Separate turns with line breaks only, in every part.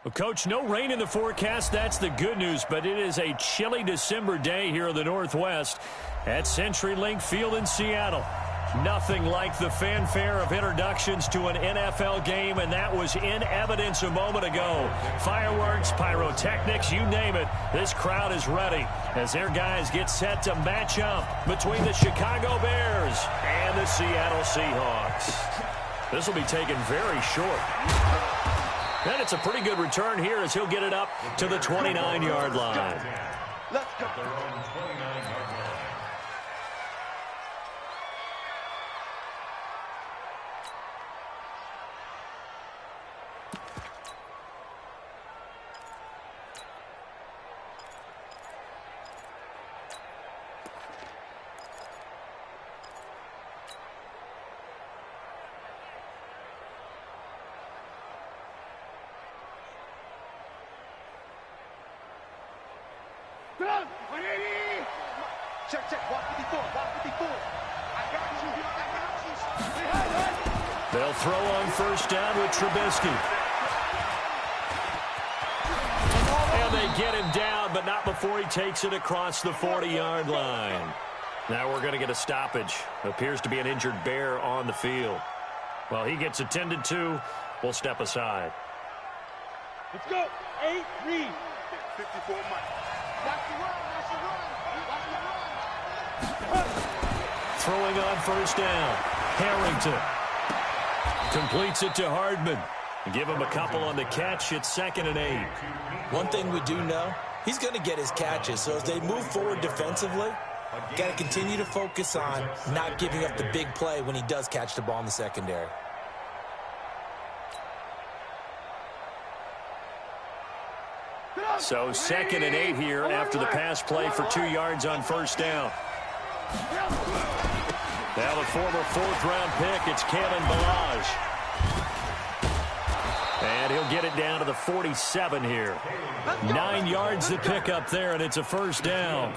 Well, Coach, no rain in the forecast. That's the good news, but it is a chilly December day here in the Northwest at CenturyLink Field in Seattle. Nothing like the fanfare of introductions to an NFL game, and that was in evidence a moment ago. Fireworks, pyrotechnics, you name it. This crowd is ready as their guys get set to match up between the Chicago Bears and the Seattle Seahawks. This will be taken very short. And it's a pretty good return here as he'll get it up to the 29-yard line.
Let's go. Check, 154, 154. I got you.
They'll throw on first down with Trubisky. And they get him down, but not before he takes it across the 40-yard line. Now we're going to get a stoppage. Appears to be an injured Bear on the field. Well, he gets attended to. We'll step aside.
Let's go. 8, read. 54 Mike. Watch the run.
Throwing on first down. Harrington completes it to Hardman. Give him a couple on the catch. It's 2nd and 8.
One thing we do know, he's going to get his catches. So as they move forward defensively, got to continue to focus on not giving up the big play when he does catch the ball in the secondary.
So 2nd and 8 here after the pass play for 2 yards on first down. Now the former 4th-round pick, it's Kalen Ballage. And he'll get it down to the 47 here. 9 yards to pick up there, and it's a first down.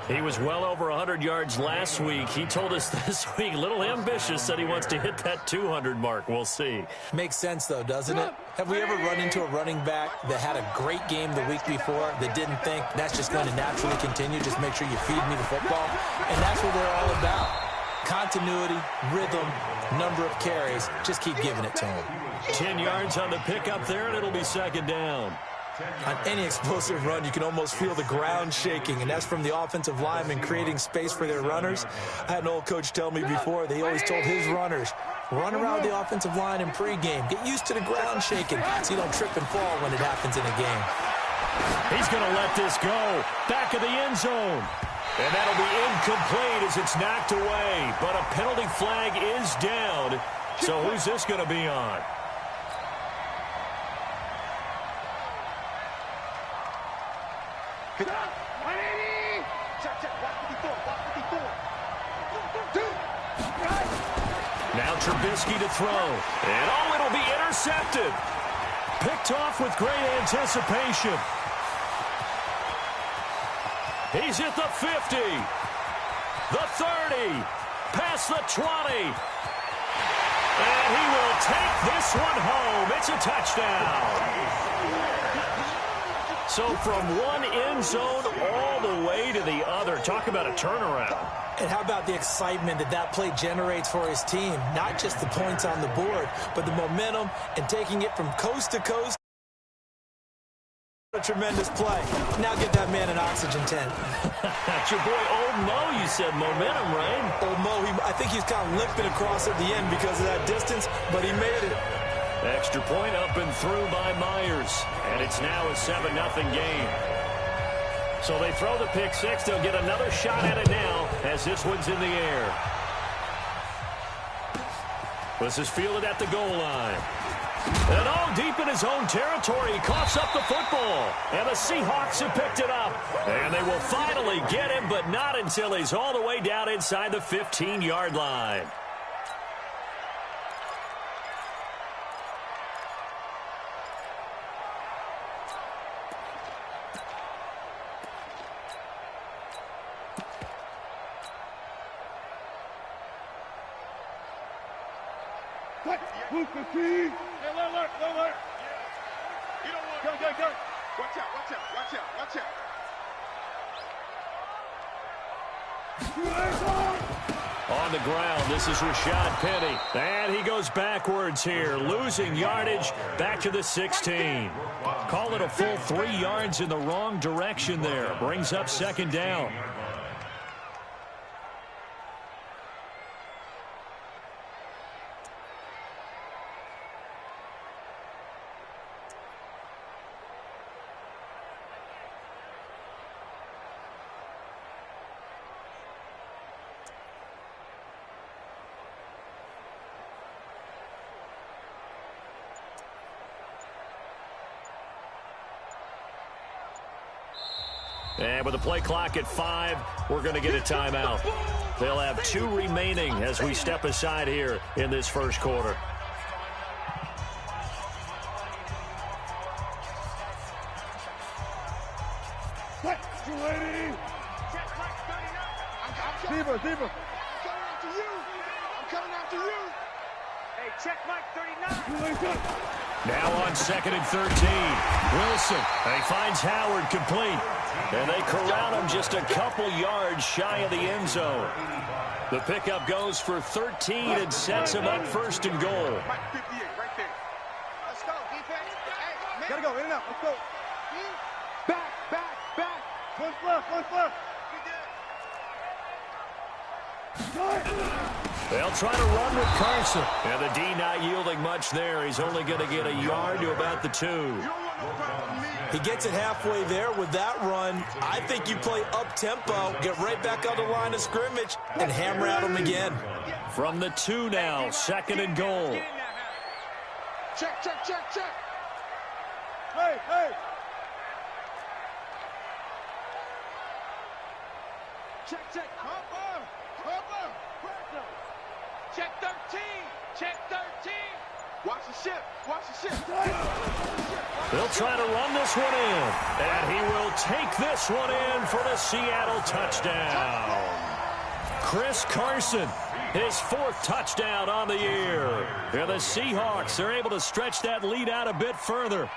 He was well over 100 yards last week. He told us this week, a little ambitious, said he wants to hit that 200 mark. We'll see.
Makes sense, though, doesn't it? Have we ever run into a running back that had a great game the week before that didn't think that's just going to naturally continue? Just make sure you feed me the football. And that's what we're all about. Continuity, rhythm, number of carries. Just keep giving it to him.
10 yards on the pickup there, and it'll be 2nd down.
On any explosive run, you can almost feel the ground shaking, and that's from the offensive linemen creating space for their runners. I had an old coach tell me before, they always told his runners, run around the offensive line in pregame. Get used to the ground shaking so you don't trip and fall when it happens in a game.
He's going to let this go. Back of the end zone. And that'll be incomplete as it's knocked away. But a penalty flag is down. So who's this going to be on? Now Trubisky to throw. And oh, it'll be intercepted. Picked off with great anticipation. He's at the 50. The 30. Past the 20. And he will take this one home. It's a touchdown. So from one end zone all the way to the other. Talk about a turnaround.
And how about the excitement that play generates for his team? Not just the points on the board, but the momentum and taking it from coast to coast. A tremendous play. Now get that man an oxygen tent.
That's your boy Old Mo, you said. Momentum, right?
Old Mo, I think he's kind of limping across at the end because of that distance, but he made it.
Extra point up and through by Myers. And it's now a 7-0 game. So they throw the pick six. They'll get another shot at it now as this one's in the air. This is fielded at the goal line. And all deep in his own territory, he coughs up the football. And the Seahawks have picked it up. And they will finally get him, but not until he's all the way down inside the 15-yard line.
Go, go, go. Watch out, watch out, watch out, watch out.
On the ground, this is Rashad Penny. And he goes backwards here, losing yardage back to the 16. Call it a full 3 yards in the wrong direction there. Brings up second down. And with the play clock at 5, we're going to get a timeout. They'll have 2 remaining as we step aside here in this first quarter.
Zebra. I'm coming after you. I'm coming after you. Hey, check Mike 39.
Now on 2nd and 13. Wilson. He finds Howard complete. And they corral him just a couple yards shy of the end zone. The pickup goes for 13 and sets him up 1st and goal.
Mike 58 right there. Let's go, defense. Hey, gotta go, in and out. Let's go. Back. One left.
They'll try to run with Carson. And the D not yielding much there. He's only going to get a yard to about the 2.
He gets it halfway there with that run. I think you play up-tempo, get right back on the line of scrimmage, and hammer at him again.
From the 2 now, 2nd and goal.
Check. Hey. Check. Hopper. Check 13. Watch the ship.
They'll try to run this one in. And he will take this one in for the Seattle touchdown. Chris Carson, his 4th touchdown on the year. And the Seahawks are able to stretch that lead out a bit further.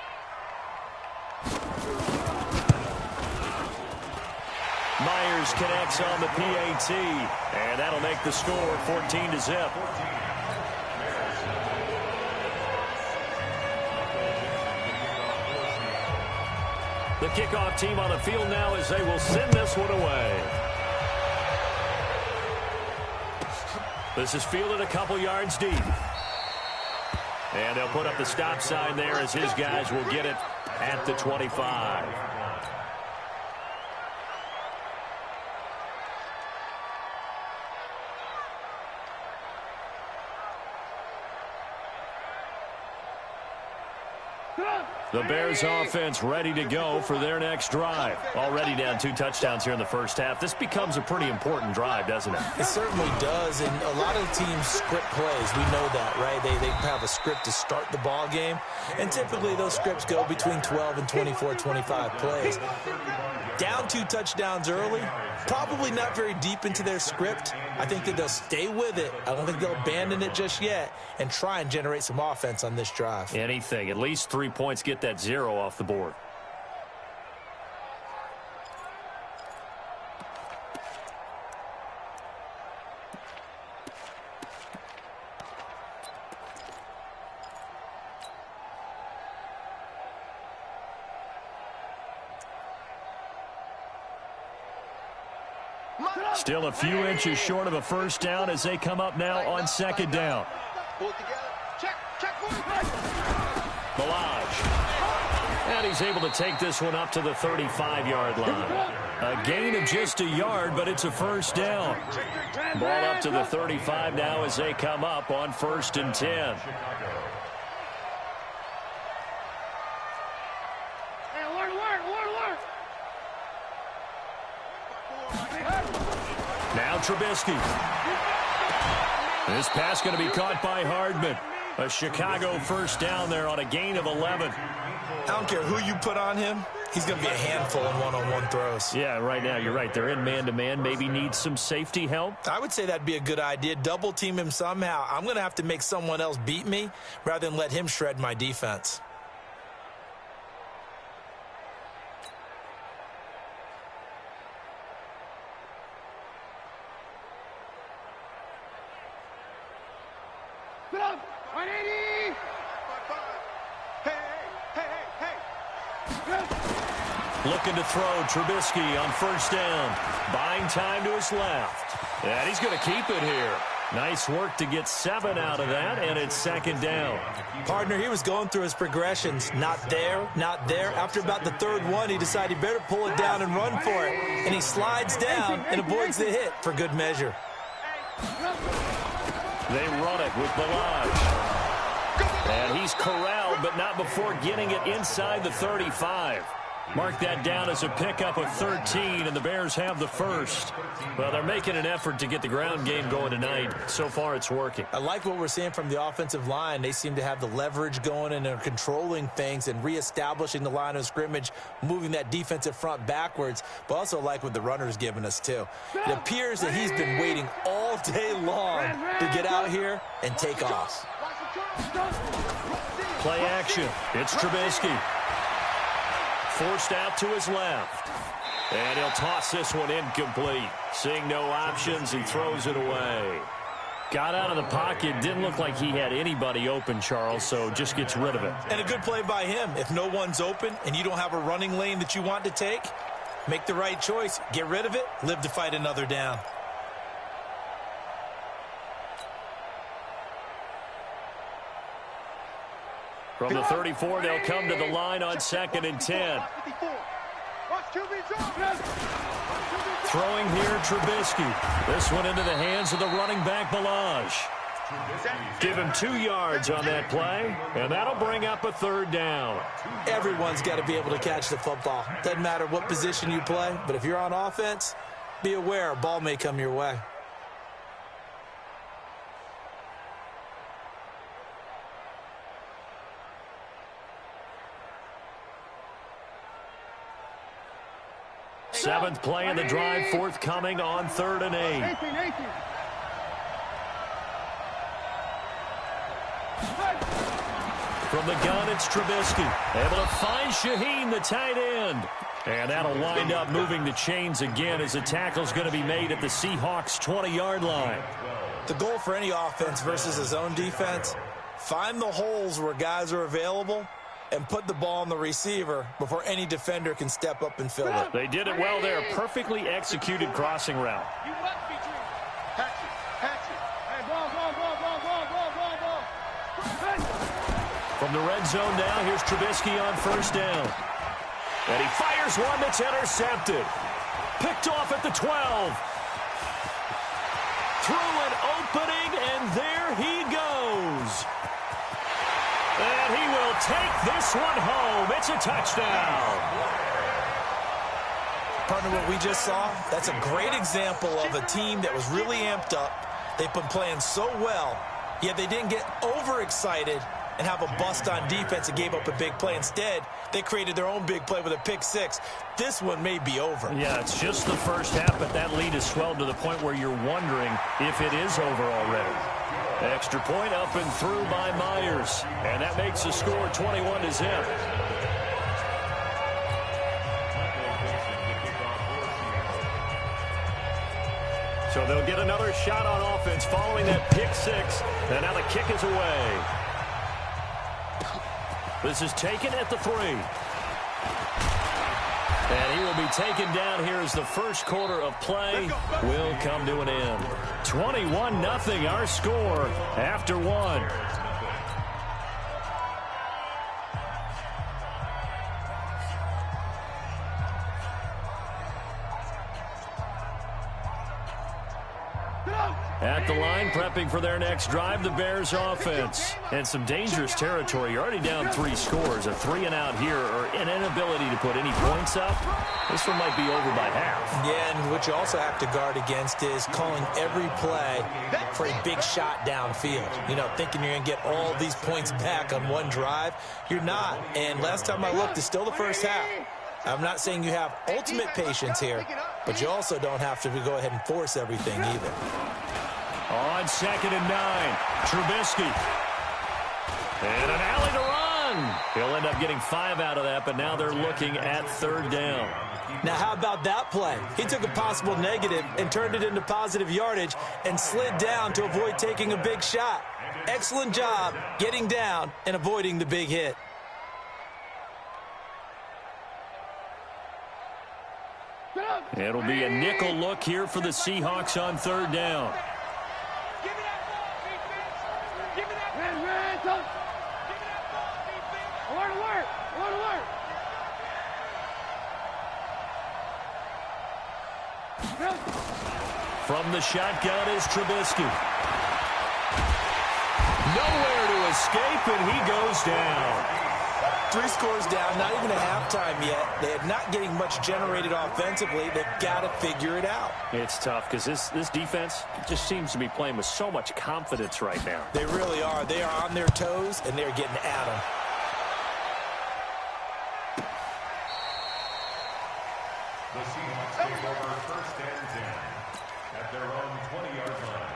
Myers connects on the PAT, and that'll make the score 14-0. The kickoff team on the field now as they will send this one away. This is fielded a couple yards deep. And they'll put up the stop sign there as his guys will get it at the 25. The Bears offense ready to go for their next drive. Already down 2 touchdowns here in the first half. This becomes a pretty important drive, doesn't it?
It certainly does, and a lot of teams script plays. We know that, right? They have a script to start the ball game, and typically those scripts go between 12 and 24, 25 plays. Down 2 touchdowns early, probably not very deep into their script. I think that they'll stay with it. I don't think they'll abandon it just yet and try and generate some offense on this drive.
Anything. At least 3 points, get that 0 off the board. Still a few inches short of a first down as they come up now on 2nd down. Balaj. And he's able to take this one up to the 35-yard line. A gain of just a yard, but it's a first down. Ball up to the 35 now as they come up on 1st and 10. Now Trubisky. This pass going to be caught by Hardman. A Chicago first down there on a gain of 11.
I don't care who you put on him. He's going to be a handful in one-on-one throws.
Yeah, right now, you're right. They're in man-to-man. Maybe need some safety help.
I would say that'd be a good idea. Double team him somehow. I'm going to have to make someone else beat me rather than let him shred my defense.
180.
Looking to throw Trubisky on first down. Buying time to his left. And he's going to keep it here. Nice work to get 7 out of that, and it's second down.
Partner, he was going through his progressions. Not there, not there. After about the third one, he decided he better pull it down and run for it. And he slides down and avoids the hit for good measure.
They run it with Balaj. And he's corralled, but not before getting it inside the 35. Mark that down as a pickup of 13, and the Bears have the first. Well, they're making an effort to get the ground game going tonight. So far, it's working.
I like what we're seeing from the offensive line. They seem to have the leverage going, and they're controlling things and reestablishing the line of scrimmage, moving that defensive front backwards, but also like what the runner's giving us, too. It appears that he's been waiting all day long to get out here and take off.
Play action. It's Trubisky. Forced out to his left. And he'll toss this one incomplete. Seeing no options, he throws it away. Got out of the pocket. Didn't look like he had anybody open, Charles, so just gets rid of it.
And a good play by him. If no one's open and you don't have a running lane that you want to take, make the right choice. Get rid of it. Live to fight another down.
From the 34, they'll come to the line on 2nd and 10. Throwing here, Trubisky. This one into the hands of the running back, Balaj. Give him 2 yards on that play, and that'll bring up a 3rd down.
Everyone's got to be able to catch the football. Doesn't matter what position you play, but if you're on offense, be aware a ball may come your way.
Seventh play in the drive, forthcoming on 3rd and 8. From the gun, it's Trubisky. Able to find Shaheen, the tight end. And that'll wind up moving the chains again as the tackle's going to be made at the Seahawks' 20-yard line.
The goal for any offense versus his own defense, find the holes where guys are available and put the ball on the receiver before any defender can step up and fill it.
They did it well there. Perfectly executed crossing route. From the red zone now, here's Trubisky on first down. And he fires one that's intercepted. Picked off at the 12. Through an opening, and there he goes. And he will take this one home. It's a touchdown.
Partner, what we just saw, that's a great example of a team that was really amped up. They've been playing so well, yet they didn't get overexcited and have a bust on defense and gave up a big play. Instead, they created their own big play with a pick six. This one may be over.
Yeah, it's just the first half, but that lead has swelled to the point where you're wondering if it is over already. Extra point up and through by Myers. And that makes the score 21-0. So they'll get another shot on offense following that pick six. And now the kick is away. This is taken at the 3. And he will be taken down here as the first quarter of play will come to an end. 21-0 our score after 1. At the line, prepping for their next drive, the Bears offense. And some dangerous territory. You're already down 3 scores. A 3-and-out here, or an inability to put any points up. This one might be over by half.
Yeah, and what you also have to guard against is calling every play for a big shot downfield. You know, thinking you're going to get all these points back on one drive. You're not. And last time I looked, it's still the first half. I'm not saying you have ultimate patience here, but you also don't have to go ahead and force everything either.
On 2nd and 9, Trubisky. And an alley to run. He'll end up getting 5 out of that, but now they're looking at 3rd down.
Now, how about that play? He took a possible negative and turned it into positive yardage and slid down to avoid taking a big shot. Excellent job getting down and avoiding the big hit.
It'll be a nickel look here for the Seahawks on third down.
Give me that ball, defense. Give me that ball. Give me that ball, defense. Alert, alert. Alert, alert.
From the shotgun is Trubisky. Nowhere to escape, and he goes down.
3 scores down, not even a halftime yet. They're not getting much generated offensively. They've got to figure it out.
It's tough because this defense just seems to be playing with so much confidence right now.
They really are. They are on their toes, and they're getting at them.
The Seahawks take over first and 10 at their own 20-yard line.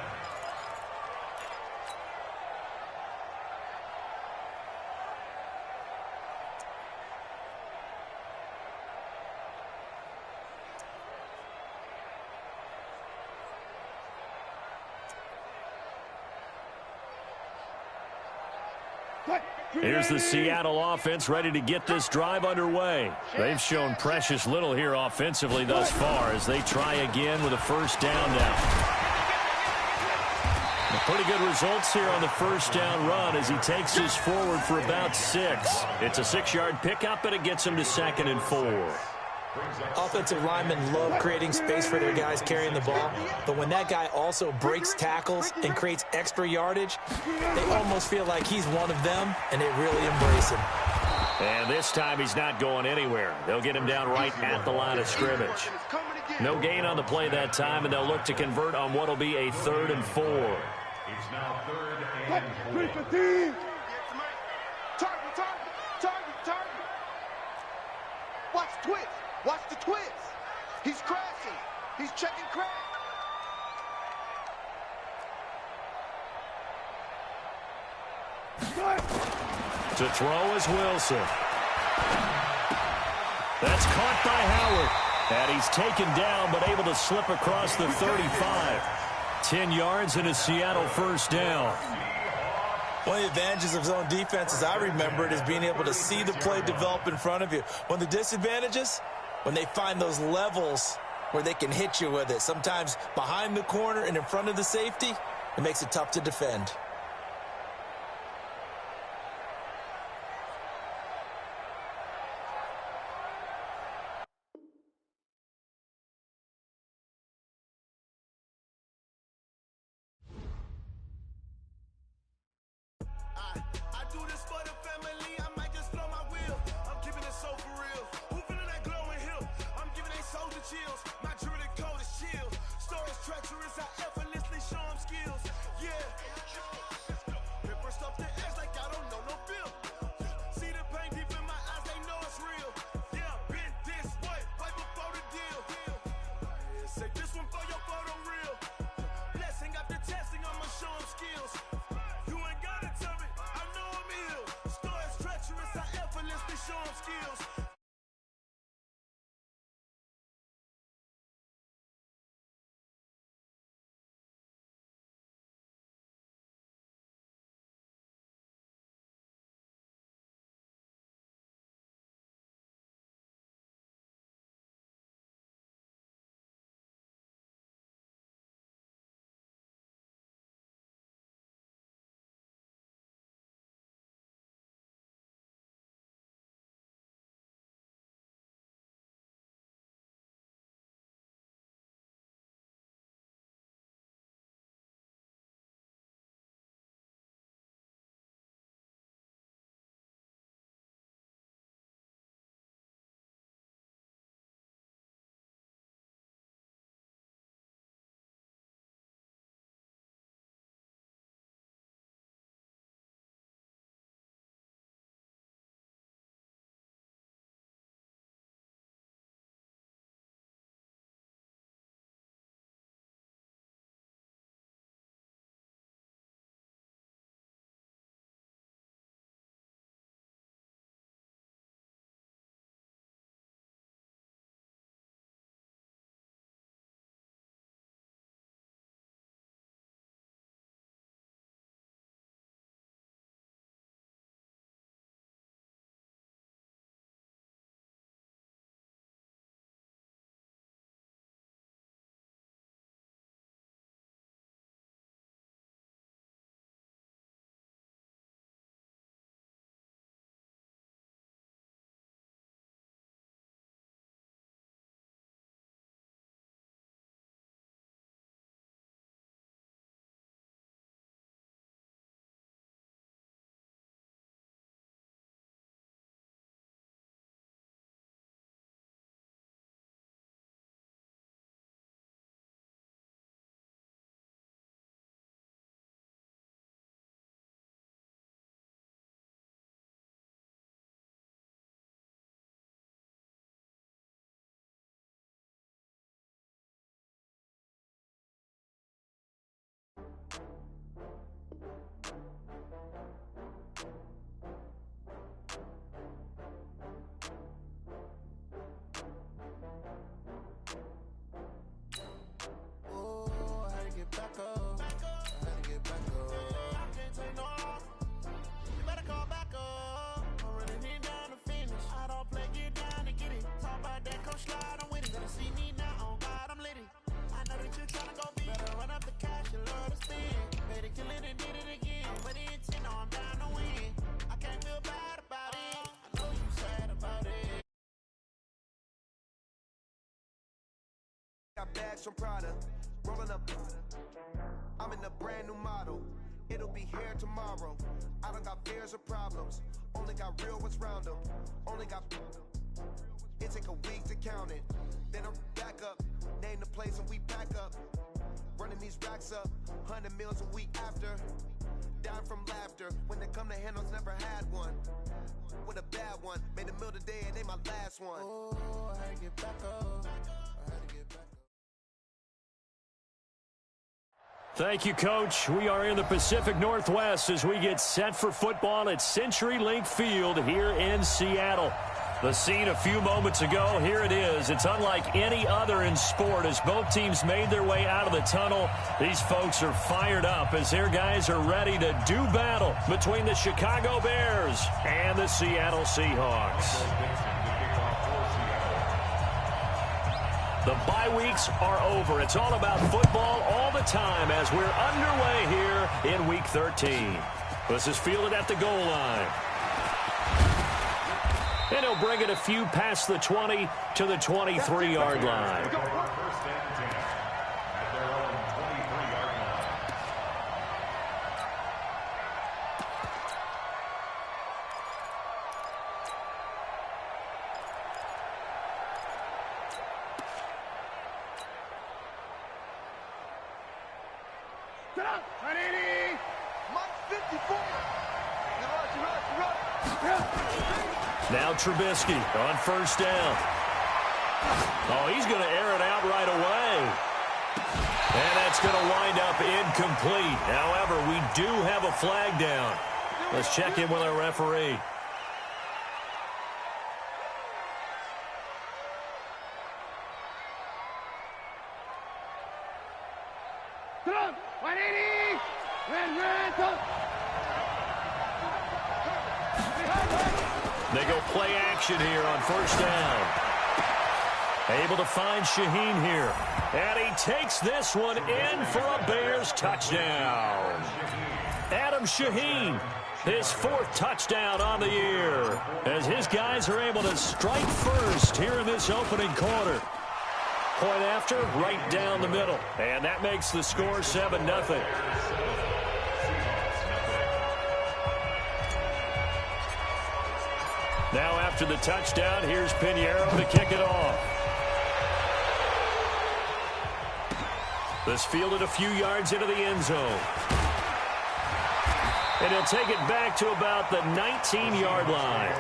Here's the Seattle offense ready to get this drive underway. They've shown precious little here offensively thus far as they try again with a first down now. Pretty good results here on the first down run as he takes this forward for about 6. It's a 6-yard pickup, and it gets him to 2nd and 4.
Offensive linemen love creating space for their guys carrying the ball, but when that guy also breaks tackles and creates extra yardage, they almost feel like he's one of them, and they really embrace him.
And this time he's not going anywhere. They'll get him down right at the line of scrimmage. No gain on the play that time, and they'll look to convert on what will be a 3rd and 4.
It's now 3rd and 4.
Target, target. Watch the twist. Watch the twist. He's crashing. He's checking crash.
To throw is Wilson. That's caught by Howard. And he's taken down but able to slip across the 35. 10 yards and a Seattle first down.
One of the advantages of zone defense, as I remember it, is being able to see the play develop in front of you. One of the disadvantages, when they find those levels where they can hit you with it, sometimes behind the corner and in front of the safety, it makes it tough to defend.
got bags from Prada, rolling up. I'm in a brand new model. It'll be here tomorrow. I don't got fears or problems. Only got real ones round them. Only got. It take a week to count it. Then I'm back up. Name the place and we pack up. Running these racks up. 100 meals a week after. Dying from laughter. When they come to handles, never had one. With a bad one. Made a meal today and they my last one. Oh, I had to get back up.
Thank you, Coach. We are in the Pacific Northwest as we get set for football at CenturyLink Field here in Seattle. The scene a few moments ago, here it is. It's unlike any other in sport as both teams made their way out of the tunnel. These folks are fired up as their guys are ready to do battle between the Chicago Bears and the Seattle Seahawks. The bye weeks are over. It's all about football all the time as we're underway here in Week 13. This is fielded at the goal line. And he'll bring it a few past the 20 to the 23-yard line. Now Trubisky on first down. Oh, he's going to air it out right away. And that's going to wind up incomplete. However, we do have a flag down. Let's check in with our referee.
Come on, 180! Red, go!
They go play action here on first down. Able to find Shaheen here. And he takes this one in for a Bears touchdown. Adam Shaheen, his fourth touchdown on the year, as his guys are able to strike first here in this opening quarter. Point after, right down the middle. And that makes the score 7-0. Now after the touchdown, here's Pinheiro to kick it off. This fielded a few yards into the end zone. And he'll take it back to about the 19-yard line.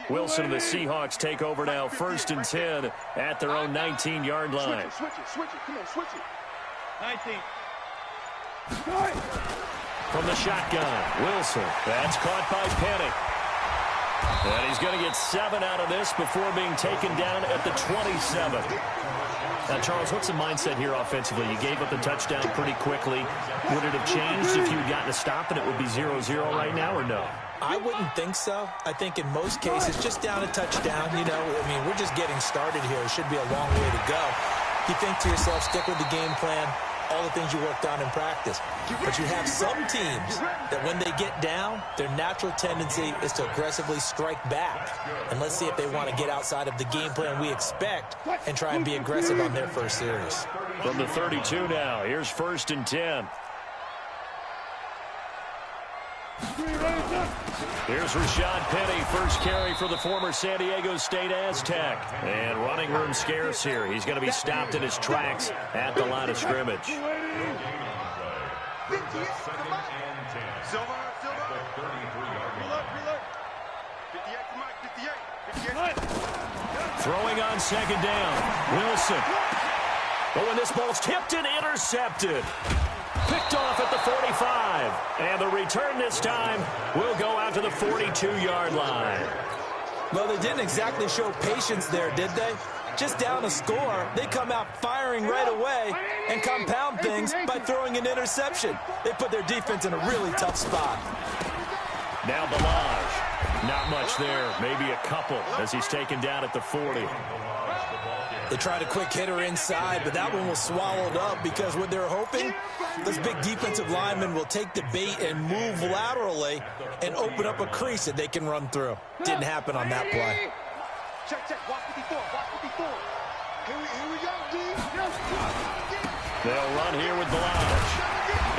Wilson and the Seahawks take over now, 1st and 10 at their own 19-yard line.
Switch it. Come on, switch it. 19.
From the shotgun, Wilson. That's caught by Penny. And he's going to get 7 out of this before being taken down at the 27. Now, Charles, what's the mindset here offensively? You gave up the touchdown pretty quickly. Would it have changed if you had gotten a stop and it would be 0-0 right now, or no?
I wouldn't think so. I think in most cases, just down a touchdown, you know, I mean, we're just getting started here. It should be a long way to go. You think to yourself, stick with the game plan, all the things you worked on in practice. But you have some teams that when they get down, their natural tendency is to aggressively strike back. And let's see if they want to get outside of the game plan we expect and try and be aggressive on their first series.
From the 32 now, here's 1st and 10. Here's Rashad Penny, first carry for the former San Diego State Aztec. And running room scarce here. He's going to be stopped in his tracks at the line of scrimmage. Throwing on 2nd down, Wilson. Oh, and this ball's tipped and intercepted. Picked off at the 45. And the return this time will go out to the 42-yard line.
Well, they didn't exactly show patience there, did they? just down a score, they come out firing right away and compound things by throwing an interception. They put their defense in a really tough spot.
Now Balaj. Not much there. Maybe a couple as he's taken down at the 40.
They tried a quick hitter inside, but that one was swallowed up because what they're hoping, those big defensive linemen will take the bait and move laterally and open up a crease that they can run through. Didn't happen on that play.
Check, watch 54, watch 54. Here we go, D.
They'll run here with Balaj.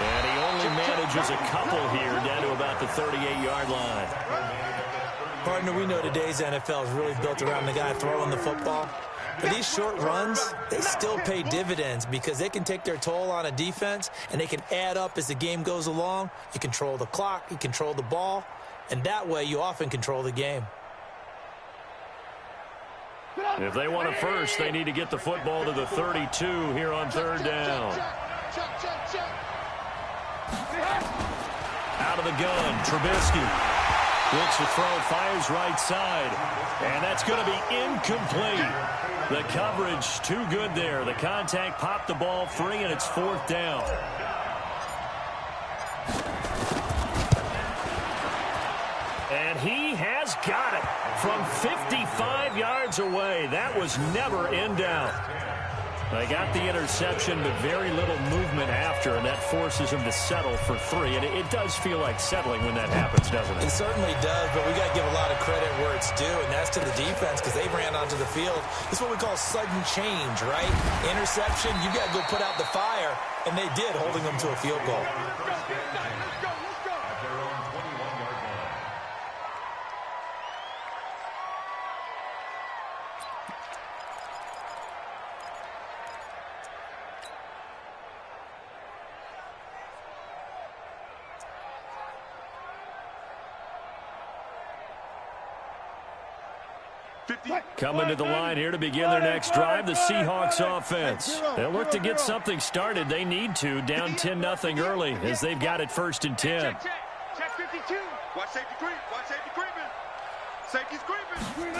And he only manages a couple here down to about the 38-yard line.
Partner, we know today's NFL is really built around the guy throwing the football. But these short runs, they still pay dividends because they can take their toll on a defense and they can add up as the game goes along. You control the clock, you control the ball, and that way you often control the game.
If they want a first, they need to get the football to the 32 here on third down. Out of the gun, Trubisky. Looks to throw, fires right side. And that's going to be incomplete. The coverage too good there. The contact popped the ball free, and it's fourth down. And he has got it from 55 yards away. That was never in doubt. They got the interception, but very little movement after, and that forces him to settle for 3. And it does feel like settling when that happens, doesn't it?
It certainly does, but we got to give a lot of credit where it's due, and that's to the defense because they ran onto the field. This is what we call sudden change, right? Interception, you got to go put out the fire, and they did, holding them to a field goal.
Coming to the line here to begin their next drive, the Seahawks offense. They'll look to get something started. They need to, down 10-0 early as they've got it 1st and 10.
Check 52. Watch safety creep. Watch safety creeping. Safety's creeping.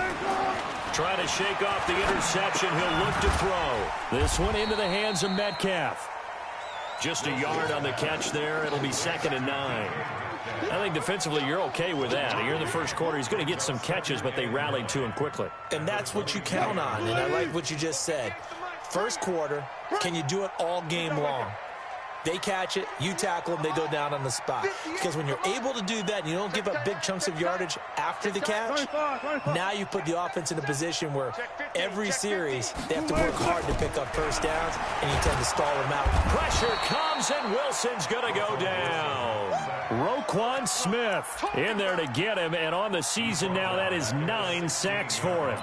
Try to shake off the interception. He'll look to throw. This one into the hands of Metcalf. Just a yard on the catch there. It'll be 2nd and 9. I think defensively you're okay with that. Here in the first quarter, he's going to get some catches, but they rallied to him quickly.
And that's what you count on, and I like what you just said. First quarter, can you do it all game long? They catch it, you tackle them, they go down on the spot. Because when you're able to do that and you don't give up big chunks of yardage after the catch, now you put the offense in a position where every series they have to work hard to pick up first downs, and you tend to stall them out.
Pressure comes, and Wilson's going to go down. Roquan Smith in there to get him, and on the season now, that is 9 sacks for him.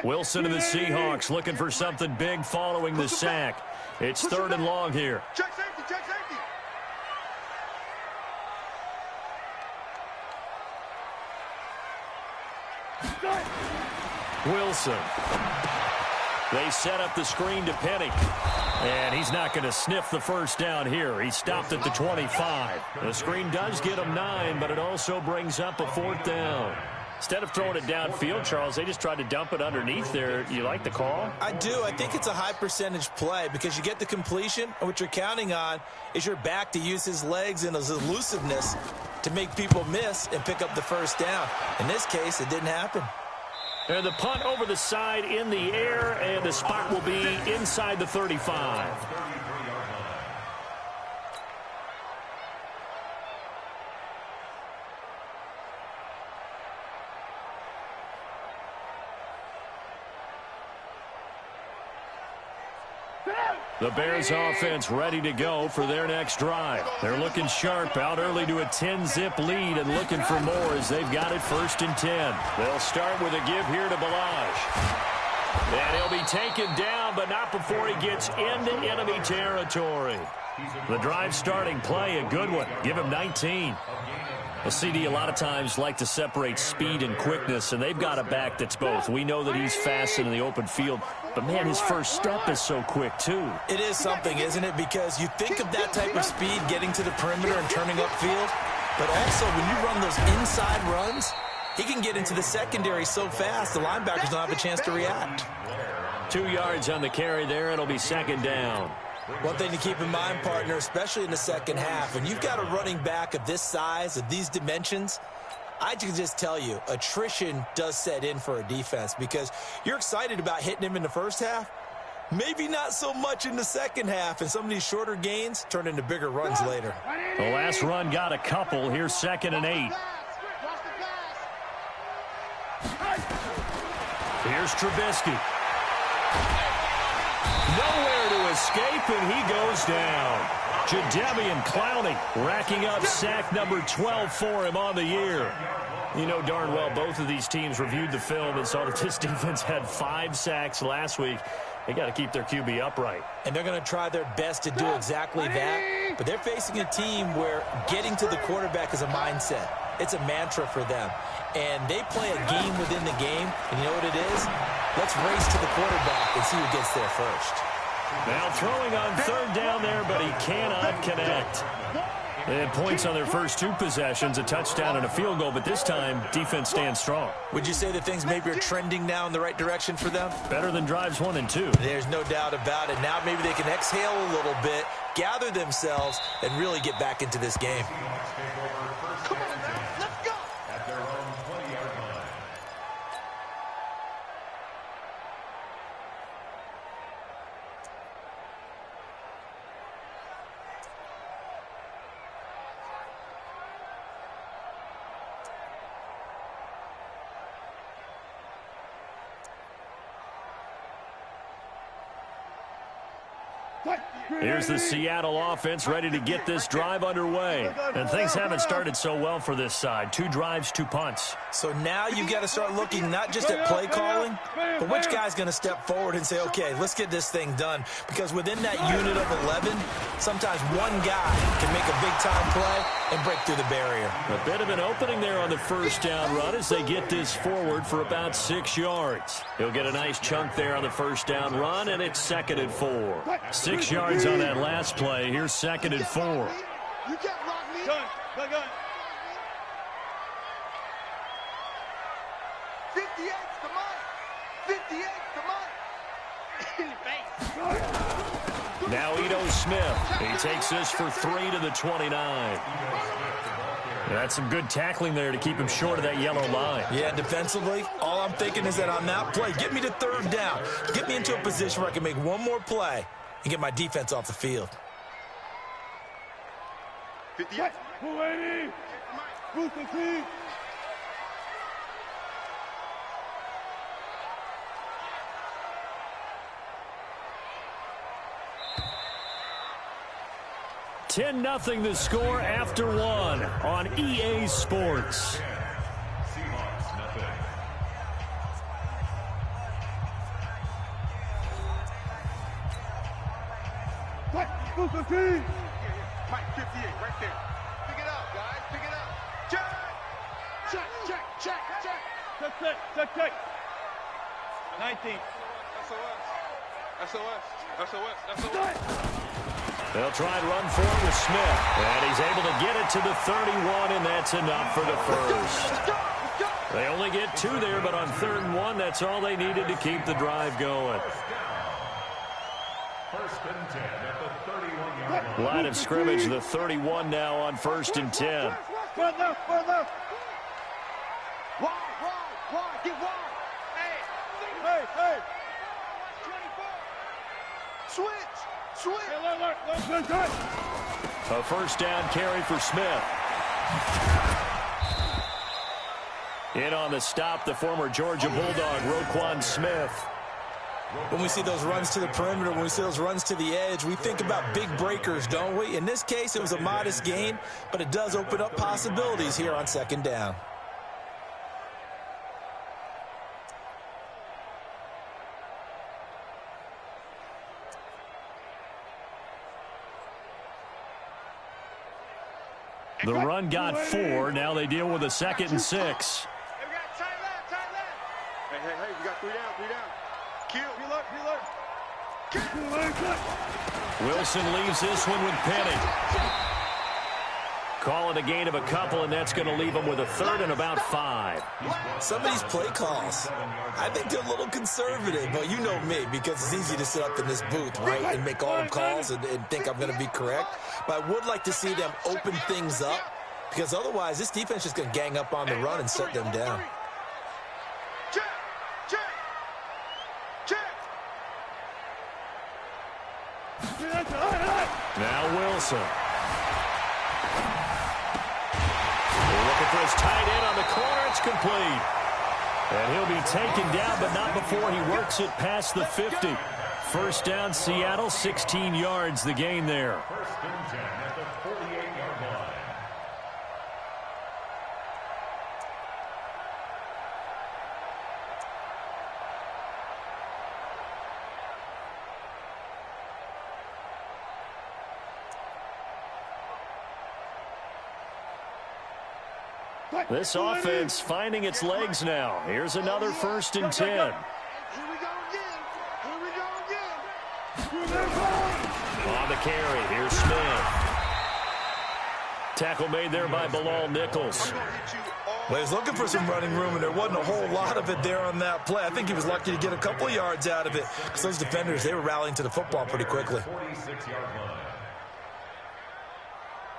Wilson and the Seahawks looking for something big following the sack. It's 3rd and long here.
Check safety, check safety.
Wilson. They set up the screen to Penny. And he's not going to sniff the first down here. He stopped at the 25. The screen does get him 9, but it also brings up a 4th down. Instead of throwing it downfield, Charles, they just tried to dump it underneath there. You like the call?
I do. I think it's a high percentage play because you get the completion, and what you're counting on is your back to use his legs and his elusiveness to make people miss and pick up the first down. In this case, it didn't happen.
And the punt over the side in the air, and the spot will be inside the 35. The Bears offense ready to go for their next drive. They're looking sharp, out early to a 10-zip lead and looking for more as they've got it 1st and 10. They'll start with a give here to Balaj. And he'll be taken down, but not before he gets into enemy territory. The drive starting play, a good one. Give him 19. Well, CD, a lot of times like to separate speed and quickness, and they've got a back that's both. We know that he's fast in the open field, but, man, his first step is so quick, too.
It is something, isn't it? Because you think of that type of speed getting to the perimeter and turning upfield, But also, when you run those inside runs, he can get into the secondary so fast, the linebackers don't have a chance to react.
2 yards on the carry there. It'll be second down.
One thing to keep in mind, partner, especially in the second half, when you've got a running back of this size, of these dimensions, I can just tell you, attrition does set in for a defense because you're excited about hitting him in the first half. Maybe not so much in the second half, and some of these shorter gains turn into bigger runs later.
The last run got a couple. Here's 2nd and 8. Here's Trubisky. Nowhere to escape, and he goes down. Jadeveon Clowney racking up sack number 12 for him on the year. You know darn well both of these teams reviewed the film and saw that this defense had 5 sacks last week. They got to keep their QB upright.
And they're going to try their best to do exactly that. But they're facing a team where getting to the quarterback is a mindset. It's a mantra for them. And they play a game within the game. And you know what it is? Let's race to the quarterback and see who gets there first.
Now throwing on 3rd down there, but he cannot connect. They had points on their first 2 possessions, a touchdown and a field goal, but this time, defense stands strong.
Would you say that things maybe are trending now in the right direction for them?
Better than drives 1 and 2.
There's no doubt about it. Now maybe they can exhale a little bit, gather themselves, and really get back into this game.
Come on, man. Let's go.
At their own 20-yard line.
Here's the Seattle offense ready to get this drive underway. And things haven't started so well for this side. 2 drives, 2 punts.
So now you've got to start looking not just at play calling, but which guy's going to step forward and say, okay, let's get this thing done. Because within that unit of 11, sometimes one guy can make a big-time play and break through the barrier.
A bit of an opening there on the first down run as they get this forward for about 6 yards. He'll get a nice chunk there on the first down run, and it's 2nd and 4. 6 yards on that last play. Here's 2nd and 4.
You can't block me. Gun.
58 to mine. 58 to mine.
Now Ito Smith. He takes this for 3 to the 29. That's some good tackling there to keep him short of that yellow line.
Yeah, defensively, all I'm thinking is that on that play, get me to 3rd down. Get me into a position where I can make one more play and get my defense off the field.
58.
$10-0 the score after 1 on EA Sports.
Seahawks, nothing.
Mike, 58,
right there. Pick it up, guys. Pick it up. Check.
Check. 19.
SOS.
They'll try and run for it with Smith. And he's able to get it to the 31, and that's enough for the first. They only get 2 there, but on 3rd and 1, that's all they needed to keep the drive going.
1st and 10 at the 31-yard line.
Line of scrimmage, the 31 now on 1st and 10.
Run left.
Wide. Get wide.
Hey.
Switch.
A 1st down carry for Smith. In on the stop, the former Georgia Bulldog, Roquan Smith.
When we see those runs to the perimeter, when we see those runs to the edge, we think about big breakers, don't we? In this case, it was a modest gain, but it does open up possibilities here on 2nd down.
The run got 4. Now they deal with a 2nd and 6.
Hey, we got tight left.
Hey, we got 3 down. Kill.
Wilson leaves this one with Penny. Calling a gain of a couple, and that's going to leave them with a third and about 5.
Some of these play calls, I think they're a little conservative, but you know me, because it's easy to sit up in this booth, right, and make all the calls and think I'm going to be correct. But I would like to see them open things up, because otherwise this defense is going to gang up on the run and shut them down.
Check, check, check.
Now Wilson. Looking for his tight end on the corner. It's complete. And he'll be taken down, but not before he works it past the 50. First down, Seattle, 16 yards the gain there.
First and 10 at the 48-yard line.
This offense finding its legs now. Here's another first and 10.
Here we go again. Here we go again.
On the carry, here's Smith. Tackle made there by Bilal Nichols.
Well, he was looking for some running room, and there wasn't a whole lot of it there on that play. I think he was lucky to get a couple of yards out of it, because those defenders, they were rallying to the football pretty quickly.
46-yard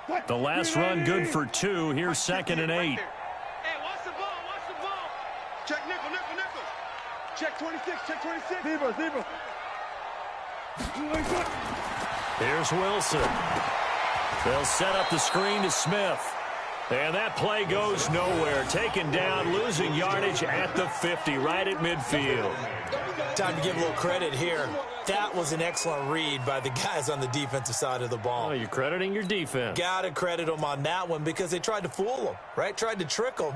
line.
The last run good for 2. Here's second and 8.
Hey, watch the ball, watch the ball.
Check nickel, nickel, nickel.
Check 26, check 26.
Zebra.
Here's Wilson. They'll set up the screen to Smith. And that play goes nowhere. Taken down, losing yardage at the 50, right at midfield.
Time to give a little credit here. That was an excellent read by the guys on the defensive side of the ball.
Oh, you're crediting your defense.
Got to credit them on that one, because they tried to fool them, right? Tried to trick them,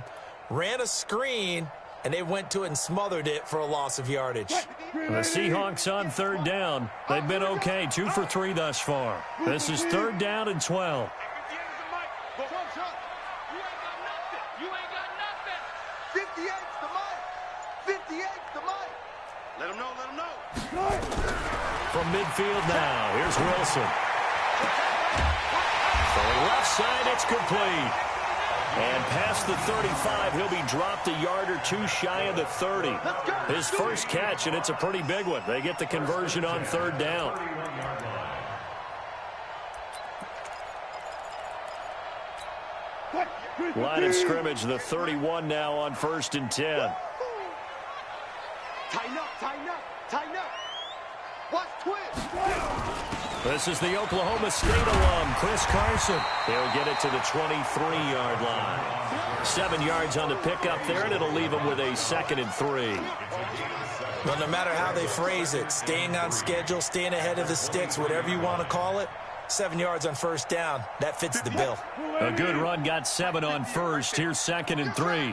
ran a screen, and they went to it and smothered it for a loss of yardage.
The Seahawks on third down. They've been okay, 2 for 3 thus far. This is third down and 12.
You ain't got nothing.
58's the mic. 58's the mic. Let him know, let him know.
From midfield now, here's Wilson. From left side, it's complete. And past the 35, he'll be dropped a yard or 2 shy of the 30. His first catch, and it's a pretty big one. They get the conversion on third down. Line of scrimmage, the 31 now on first and 10.
Tighten up, tighten up, tighten up. Watch twist.
This is the Oklahoma State alum, Chris Carson. He'll get it to the 23-yard line. 7 yards on the pickup there, and it'll leave him with a second and 3.
Well, no matter how they phrase it, staying on schedule, staying ahead of the sticks, whatever you want to call it, 7 yards on first down, that fits the bill.
A good run, got 7 on first. Here's second and 3.
Hey,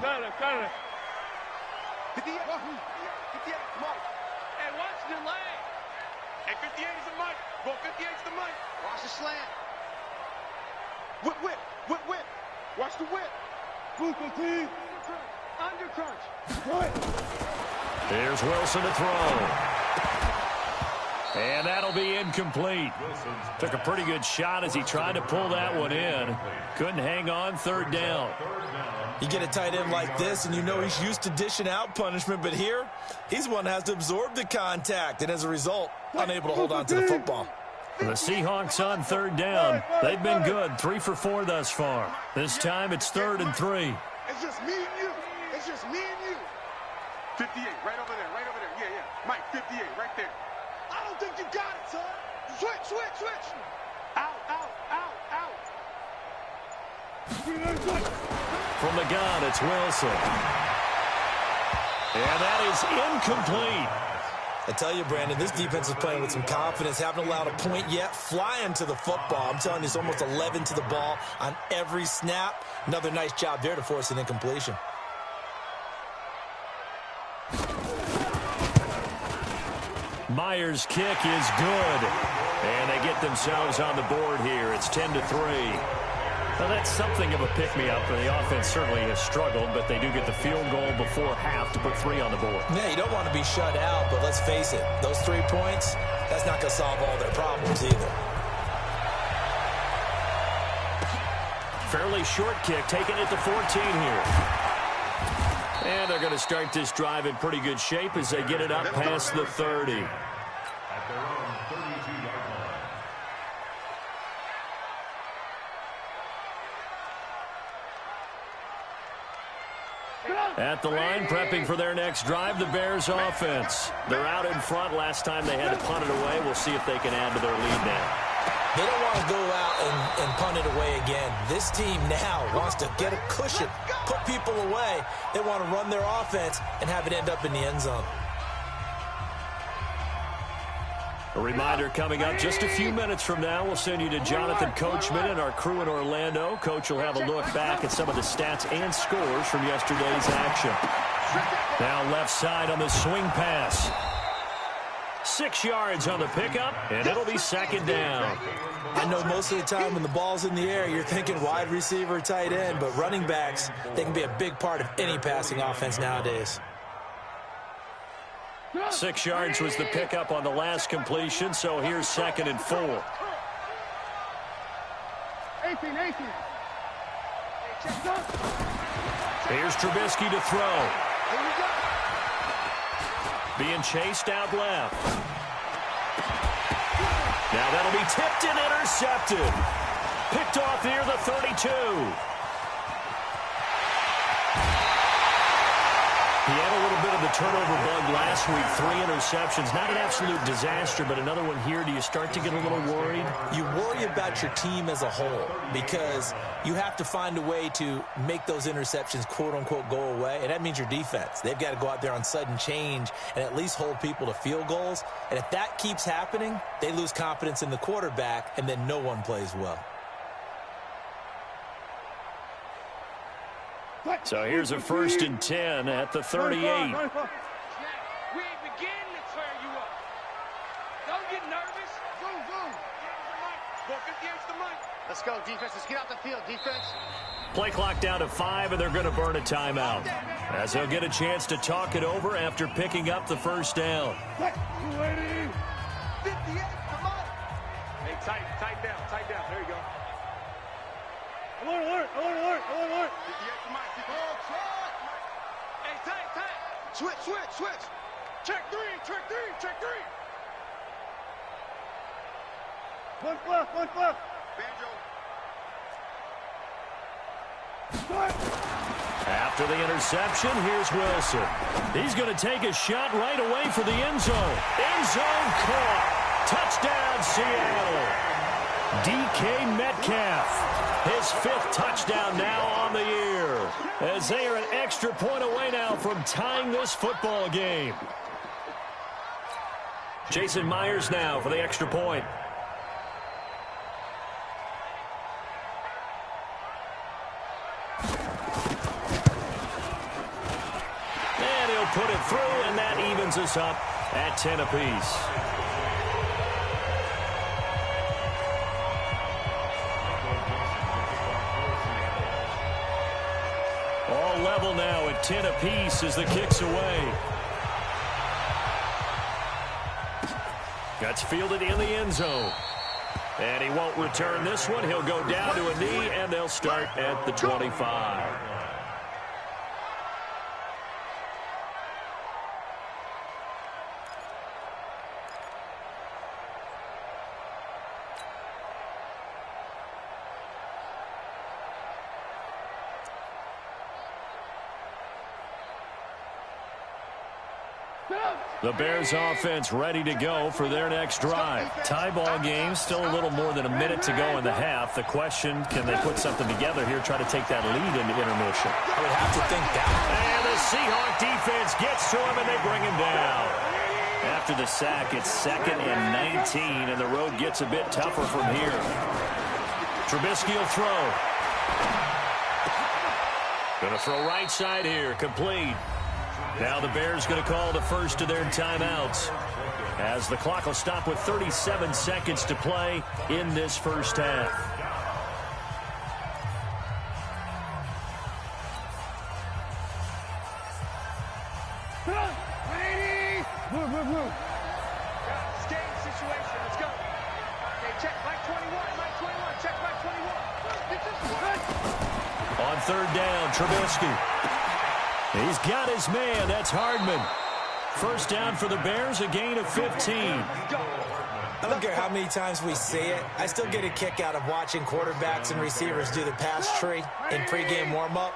watch the leg.
Hey, 58 is the mic. Go 58's the mic. Watch the slant. Whip, whip, whip, whip. Watch the whip.
Undercrunch.
Here's Wilson to throw. And that'll be incomplete. Took a pretty good shot as he tried to pull that one in. Couldn't hang on, third down.
You get a tight end like this, and you know he's used to dishing out punishment, but here, he's one that has to absorb the contact, and as a result, unable to hold on to the football.
The Seahawks on third down. They've been good, 3 for 4 thus far. This time it's third and 3.
It's just me and you. It's just me and you. 58, right over there, right over there. Yeah, yeah. Mike, 58, right there. I don't think you got it, son. Switch, switch, switch. Out, out, out, out.
From the gun, it's Wilson. And that is incomplete.
I tell you, Brandon, this defense is playing with some confidence. Haven't allowed a point yet. Flying to the football. I'm telling you, it's almost 11 to the ball on every snap. Another nice job there to force an incompletion.
Myers' kick is good. And they get themselves on the board here. It's 10-3. Well, that's something of a pick-me-up. The offense certainly has struggled, but they do get the field goal before half to put 3 on the board.
Yeah, you don't want to be shut out, but let's face it, those 3 points, that's not going to solve all their problems either.
Fairly short kick, taking it to 14 here. And they're going to start this drive in pretty good shape as they get it up past the 30.
At their own 32-yard line.
At the line, prepping for their next drive, the Bears offense. They're out in front. Last time they had to punt it away. We'll see if they can add to their lead now.
They don't want to go out and punt it away again. This team now wants to get a cushion, put people away. They want to run their offense and have it end up in the end zone.
A reminder coming up just a few minutes from now. We'll send you to Jonathan Coachman and our crew in Orlando. Coach will have a look back at some of the stats and scores from yesterday's action. Now left side on the swing pass. 6 yards on the pickup, and it'll be second down.
I know most of the time when the ball's in the air, you're thinking wide receiver, tight end, but running backs, they can be a big part of any passing offense nowadays.
6 yards was the pickup on the last completion, so here's 2nd and 4.
18.
Here's Trubisky to throw. Being chased out left. Now that'll be tipped and intercepted. Picked off near the 32. He had a little bit of the turnover bug last week. 3 interceptions. Not an absolute disaster, but another one here. Do you start to get a little worried?
You worry about your team as a whole because you have to find a way to make those interceptions, quote-unquote, go away, and that means your defense. They've got to go out there on sudden change and at least hold people to field goals. And if that keeps happening, they lose confidence in the quarterback, and then no one plays well.
So here's a 1st and 10 at the 38.
We ain't beginning to tear you up. Don't get nervous. Zoom. Against the mic.
Let's go, defense. Let's get out the field, defense.
Play clock down to 5, and they're going to burn a timeout. As they'll get a chance to talk it over after picking up the first down.
58, come on. Hey, tight down. There you go. Alert. 58, come on. Hey, tight. Switch. Check three. One fluff. Banjo.
After the interception, here's Wilson. He's going to take a shot right away for the end zone. End zone caught. Touchdown, Seattle. DK Metcalf. His 5th touchdown now on the year. As they are an extra point away now from tying this football game. Jason Myers now for the extra point. And he'll put it through, and that evens us up at 10 apiece. All level now at 10 apiece as the kick's away. That's fielded in the end zone. And he won't return this one. He'll go down to a knee, and they'll start at the 25. The Bears offense ready to go for their next drive. Tie ball game, still a little more than a minute to go in the half. The question, can they put something together here, try to take that lead into intermission?
I would have to think that.
And the Seahawk defense gets to him, and they bring him down. After the sack, it's 2nd and 19, and the road gets a bit tougher from here. Trubisky will throw. Going to throw right side here, complete. Now the Bears going to call the first of their timeouts as the clock will stop with 37 seconds to play in this first half.
Move. Game situation. Let's go. Okay, check. Mike 21. Check Mike 21.
third down. Trubisky. He's got his man. That's Hardman. First down for the Bears, a gain of 15.
I don't care how many times we see it. I still get a kick out of watching quarterbacks and receivers do the pass tree in pregame warm-up.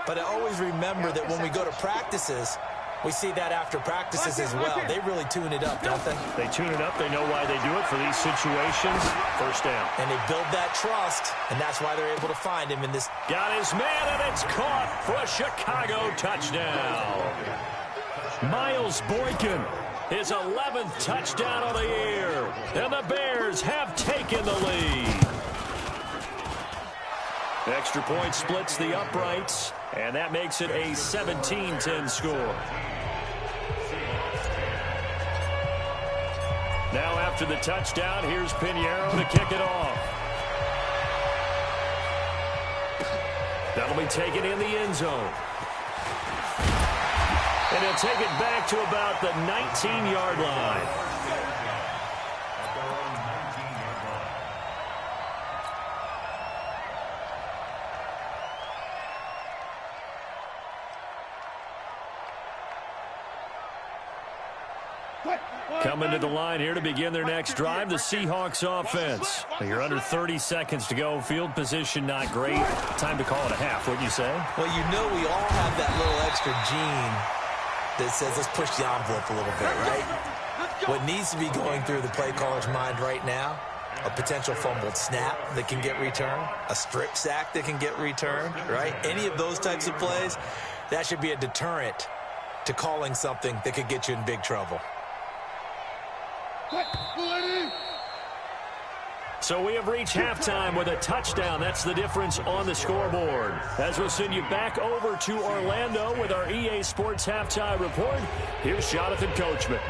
But I always remember that when we go to practices, we see that after practices as well. They really tune it up, don't they?
They tune it up. They know why they do it for these situations. First down.
And they build that trust, and that's why they're able to find him in this.
Got his man, and it's caught for a Chicago touchdown. Miles Boykin, his 11th touchdown of the year. And the Bears have taken the lead. Extra point splits the uprights, and that makes it a 17-10 score. Now after the touchdown, here's Pinheiro to kick it off. That'll be taken in the end zone. And he'll take it back to about the 19-yard line. Coming to the line here to begin their next drive, the Seahawks offense. You're under 30 seconds to go. Field position not great. Time to call it a half, wouldn't you say?
Well, you know we all have that little extra gene that says let's push the envelope a little bit, right? What needs to be going through the play caller's mind right now, a potential fumbled snap that can get returned, a strip sack that can get returned, right? Any of those types of plays, that should be a deterrent to calling something that could get you in big trouble.
So we have reached halftime with a touchdown. That's the difference on the scoreboard. As we'll send you back over to Orlando with our EA Sports Halftime Report, here's Jonathan Coachman.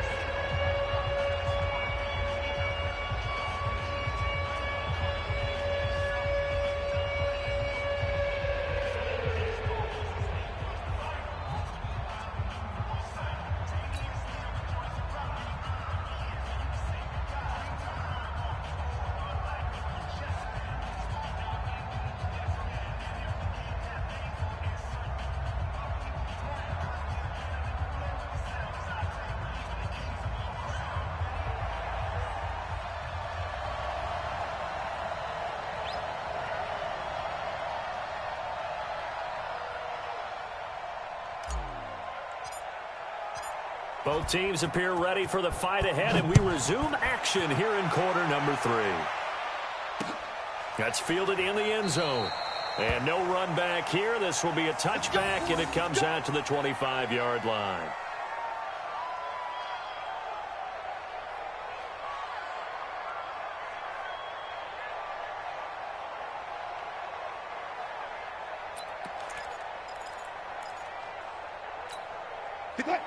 Both teams appear ready for the fight ahead, and we resume action here in quarter number 3. That's fielded in the end zone. And no run back here. This will be a touchback, and it comes out to the 25-yard line.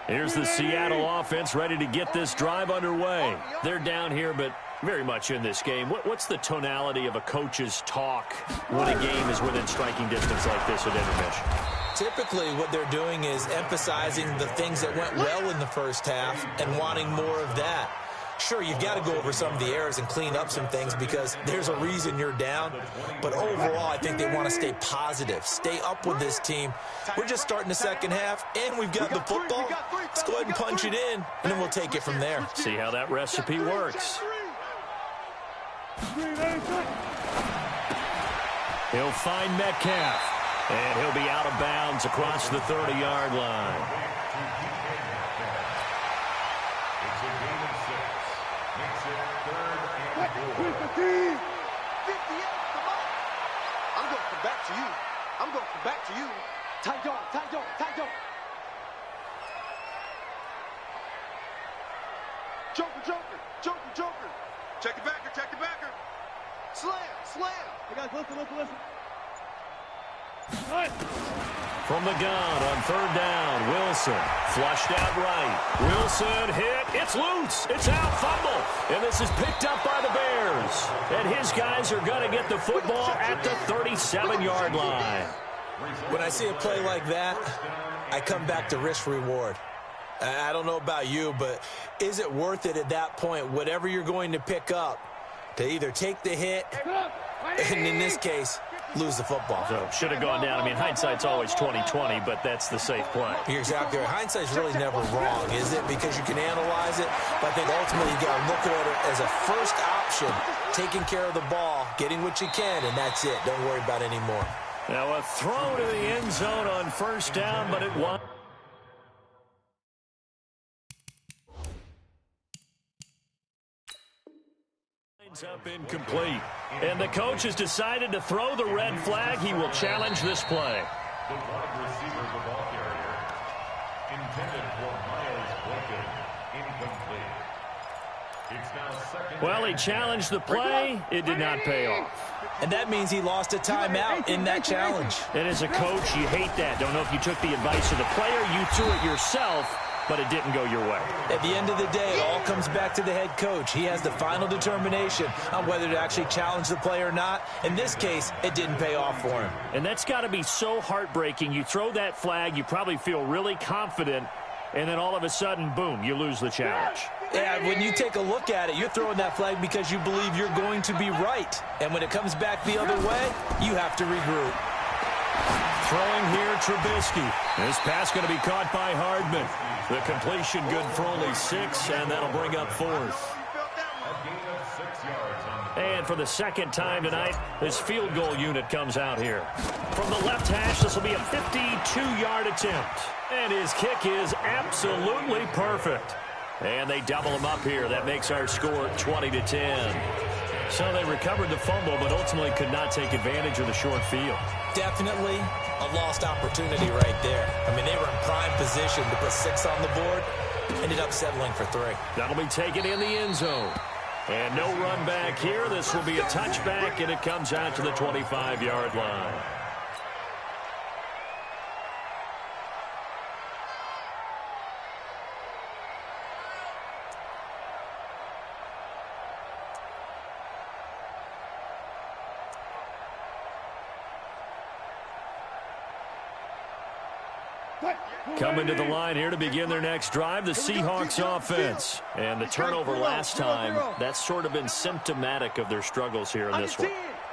Here's the Seattle offense ready to get this drive underway. They're down here, but very much in this game. What's the tonality of a coach's talk when a game is within striking distance like this at intermission?
Typically, what they're doing is emphasizing the things that went well in the first half and wanting more of that. Sure, you've got to go over some of the errors and clean up some things because there's a reason you're down. But overall, I think they want to stay positive, stay up with this team. We're just starting the second half, and we've got the football. Let's go ahead and punch it in, and then we'll take it from there.
See how that recipe works. He'll find Metcalf, and he'll be out of bounds across the 30-yard line.
I'm going to come back to you. I'm going to come back to you. Tight dog, tight dog, tight dog. Joker, joker, joker, joker. Check it backer, check it backer. Slam, slam. Hey guys, listen.
From the gun on third down, Wilson flushed out right. Wilson hit. It's loose. It's out. Fumble. And this is picked up by the Bears. And his guys are going to get the football at the 37-yard line.
When I see a play like that, I come back to risk-reward. I don't know about you, but is it worth it at that point, whatever you're going to pick up, to either take the hit, and in this case, lose the football.
So should have gone down. I mean, hindsight's always 20/20, but that's the safe play.
You're exactly right. Hindsight's really never wrong, is it? Because you can analyze it, but I think ultimately you got to look at it as a first option, taking care of the ball, getting what you can, and that's it. Don't worry about any more.
Now a throw to the end zone on first down, but it won. Up incomplete. And the coach has decided to throw the red flag. He will challenge this play.
The wide receiver, the ball carrier, intended for Miles Boykin, incomplete. It's now second.
Well, he challenged the play. It did not pay off.
And that means he lost a timeout in that challenge.
And as a coach, you hate that. Don't know if you took the advice of the player, you threw it yourself, but it didn't go your way.
At the end of the day, it all comes back to the head coach. He has the final determination on whether to actually challenge the play or not. In this case, it didn't pay off for him.
And that's got to be so heartbreaking. You throw that flag, you probably feel really confident, and then all of a sudden, boom, you lose the challenge.
Yeah, when you take a look at it, you're throwing that flag because you believe you're going to be right. And when it comes back the other way, you have to regroup.
Throwing here, Trubisky. This pass going to be caught by Hardman. The completion good for only 6, and that'll bring up 4th. And for the second time tonight, this field goal unit comes out here. From the left hash, this will be a 52-yard attempt. And his kick is absolutely perfect. And they double him up here. That makes our score 20-10. So they recovered the fumble, but ultimately could not take advantage of the short field.
Definitely a lost opportunity right there. I mean, they were in prime position to put 6 on the board. Ended up settling for 3.
That'll be taken in the end zone. And no run back here. This will be a touchback, and it comes out to the 25-yard line. Coming to the line here to begin their next drive, the Seahawks offense. And the turnover last time, that's sort of been symptomatic of their struggles here in this one.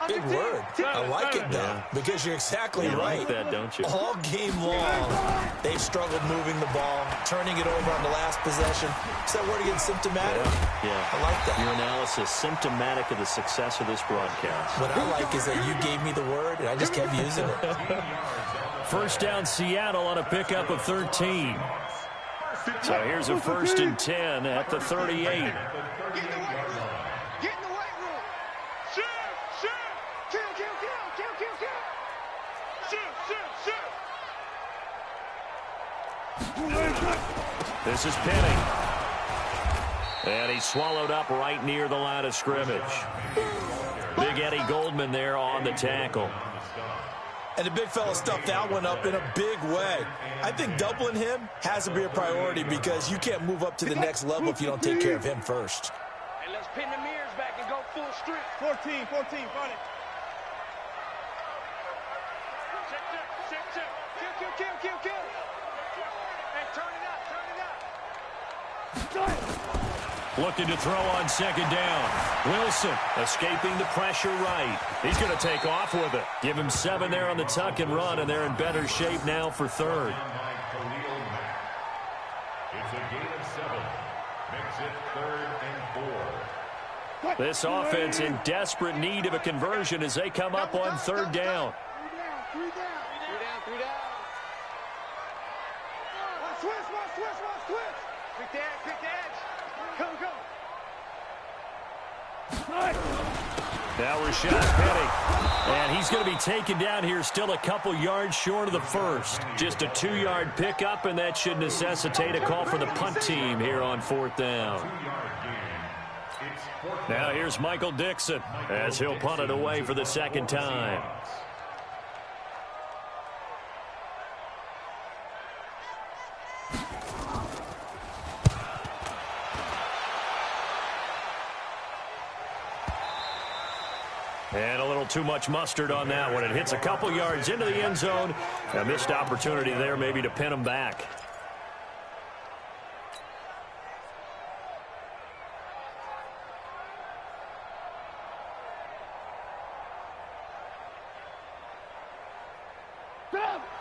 Big word. I like it, though, because you're exactly right.
You like that, don't you?
All game long, they've struggled moving the ball, turning it over on the last possession. Is that word again, symptomatic?
Yeah.
I like that.
Your analysis, symptomatic of the success of this broadcast.
What I like is that you gave me the word, and I just kept using it.
First down, Seattle on a pickup of 13. So here's a 1st and 10 at the 38.
Get in the weight room. Get in the weight room. Shoot, shoot. Kill, kill, kill, kill, kill, kill. Shoot, shoot, shoot.
This is Penny. And he's swallowed up right near the line of scrimmage. Big Eddie Goldman there on the tackle.
And the big fella stuffed that one up in a big way. I think doubling him has to be a priority because you can't move up to the next level if you don't take care of him first.
And let's pin the mirrors back and go full strength. 14, run it. Kill. Hey, turn it up.
Looking to throw on second down. Wilson escaping the pressure right. He's going to take off with it. Give him 7 there on the tuck and run, and they're in better shape now for 3rd.
It's a gain of 7. Makes it 3rd and 4.
This offense in desperate need of a conversion as they come up on 3rd down.
3 down. Watch switch. Pick the edge. Go.
Now Rashad Penny. And he's going to be taken down here still a couple yards short of the 1st. Just a 2-yard pickup, and that should necessitate a call for the punt team here on 4th down. Now here's Michael Dixon as he'll punt it away for the 2nd time. And a little too much mustard on that one. It hits a couple yards into the end zone. A missed opportunity there maybe to pin him back.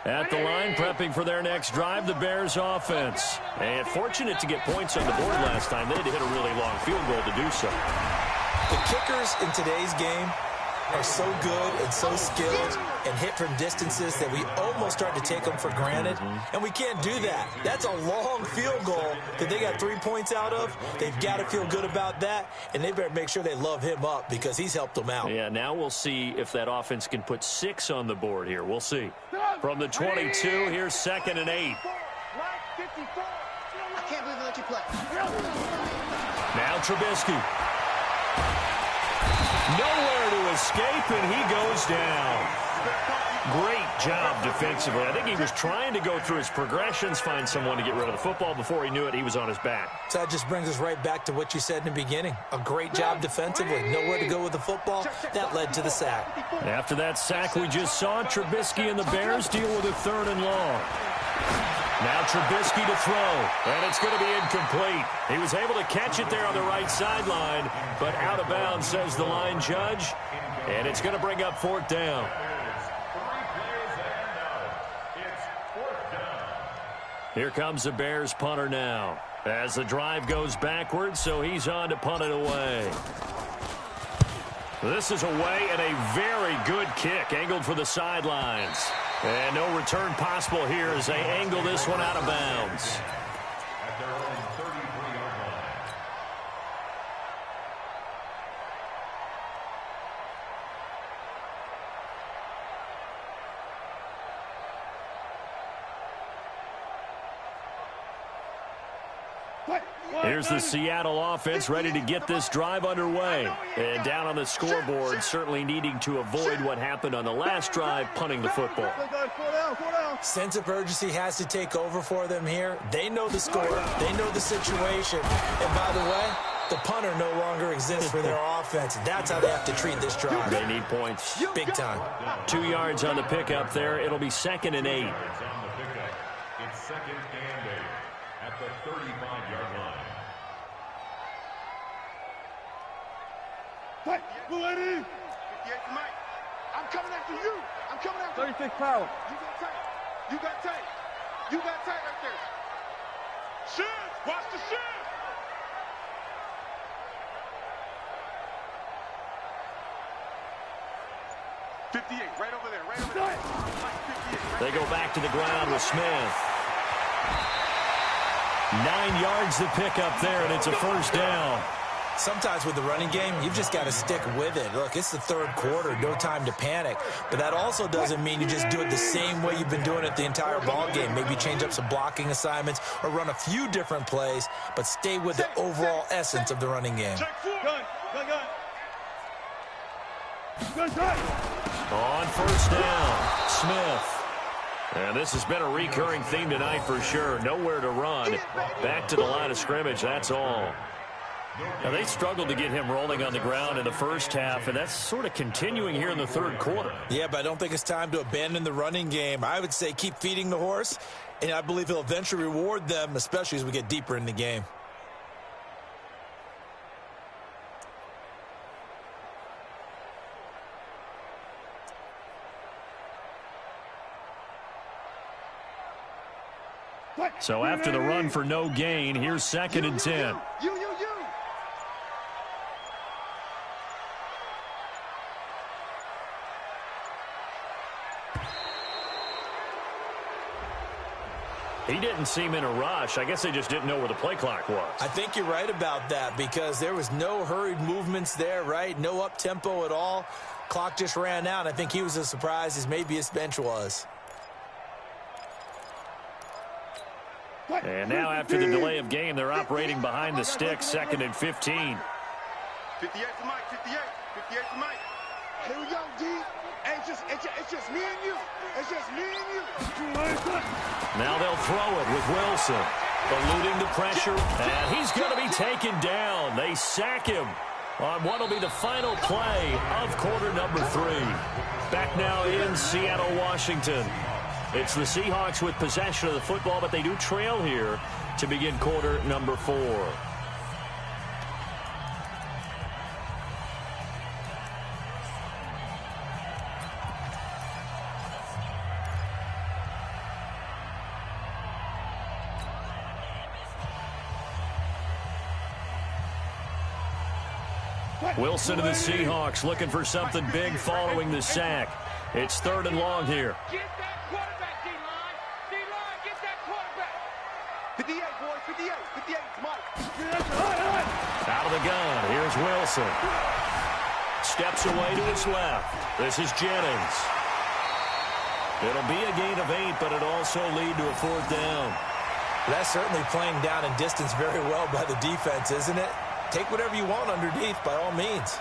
At the line, prepping for their next drive, the Bears offense. And fortunate to get points on the board last time. They had to hit a really long field goal to do so.
The kickers in today's game are so good and so skilled and hit from distances that we almost start to take them for granted. And we can't do that. That's a long field goal that they got 3 points out of. They've got to feel good about that, and they better make sure they love him up because he's helped them out.
Yeah, now we'll see if that offense can put 6 on the board here. We'll see. From the 22, here's 2nd and 8.
I
can't believe they let you play.
Now Trubisky. Nowhere to escape, and he goes down. Great job defensively. I think he was trying to go through his progressions, find someone to get rid of the football. Before he knew it, he was on his back.
So that just brings us right back to what you said in the beginning. A great job defensively. Nowhere to go with the football. That led to the sack.
After that sack we just saw, Trubisky and the Bears deal with a 3rd and long. Now Trubisky to throw, and it's going to be incomplete. He was able to catch it there on the right sideline, but out of bounds, says the line judge, and it's going to bring up 4th down. Here comes the Bears punter now, as the drive goes backwards, so he's on to punt it away. This is away, and a very good kick, angled for the sidelines. And no return possible here as they angle this one out of bounds.
At their own 33-yard line.
Here's the Seattle offense ready to get this drive underway. And down on the scoreboard, certainly needing to avoid what happened on the last drive, punting the football.
Sense of urgency has to take over for them here. They know the score. They know the situation. And by the way, the punter no longer exists for their offense. That's how they have to treat this drive.
They need points.
Big time.
2 yards on the pickup there. It'll be 2nd and 8.
It's 2nd and 8 at the 35-yard line.
Lady! Mike, I'm coming after you. I'm coming after
36 power.
You got tight. You got tight. You got tight right there. Shift! Watch the shift! .58, right over there, right over there. Mike, 58, right
They go back to the ground with Smith. 9 yards to pick up there, and it's a 1st down.
Sometimes with the running game, you've just got to stick with it. Look, it's the 3rd quarter, no time to panic. But that also doesn't mean you just do it the same way you've been doing it the entire ball game. Maybe change up some blocking assignments or run a few different plays, but stay with the overall essence of the running game.
On 1st down, Smith. And this has been a recurring theme tonight for sure. Nowhere to run. Back to the line of scrimmage, that's all. Now, they struggled to get him rolling on the ground in the first half, and that's sort of continuing here in the 3rd quarter.
Yeah, but I don't think it's time to abandon the running game. I would say keep feeding the horse, and I believe he'll eventually reward them, especially as we get deeper in the game.
So after the run for no gain, here's 2nd and 10.
You.
He didn't seem in a rush. I guess they just didn't know where the play clock was.
I think you're right about that because there was no hurried movements there, right? No up-tempo at all. Clock just ran out. I think he was as surprised as maybe his bench was.
And now after the delay of game, they're operating behind the sticks, 2nd and 15.
58 for Mike, 58 for Mike. Here we go, D. Hey, it's just me and you. It's just me and you.
Now they'll throw it with Wilson. Eluding the pressure, and he's going to be taken down. They sack him on what will be the final play of quarter number 3. Back now in Seattle, Washington. It's the Seahawks with possession of the football, but they do trail here to begin quarter number 4. Wilson and the Seahawks looking for something big following the sack. It's 3rd and long here.
Get that quarterback, D-line. D-line, get that quarterback.
58, boys, 58. 58, Mike.
Out of the gun, here's Wilson. Steps away to his left. This is Jennings. It'll be a gain of 8, but it'll also lead to a 4th down.
That's certainly playing down and distance very well by the defense, isn't it? Take whatever you want underneath, by all means.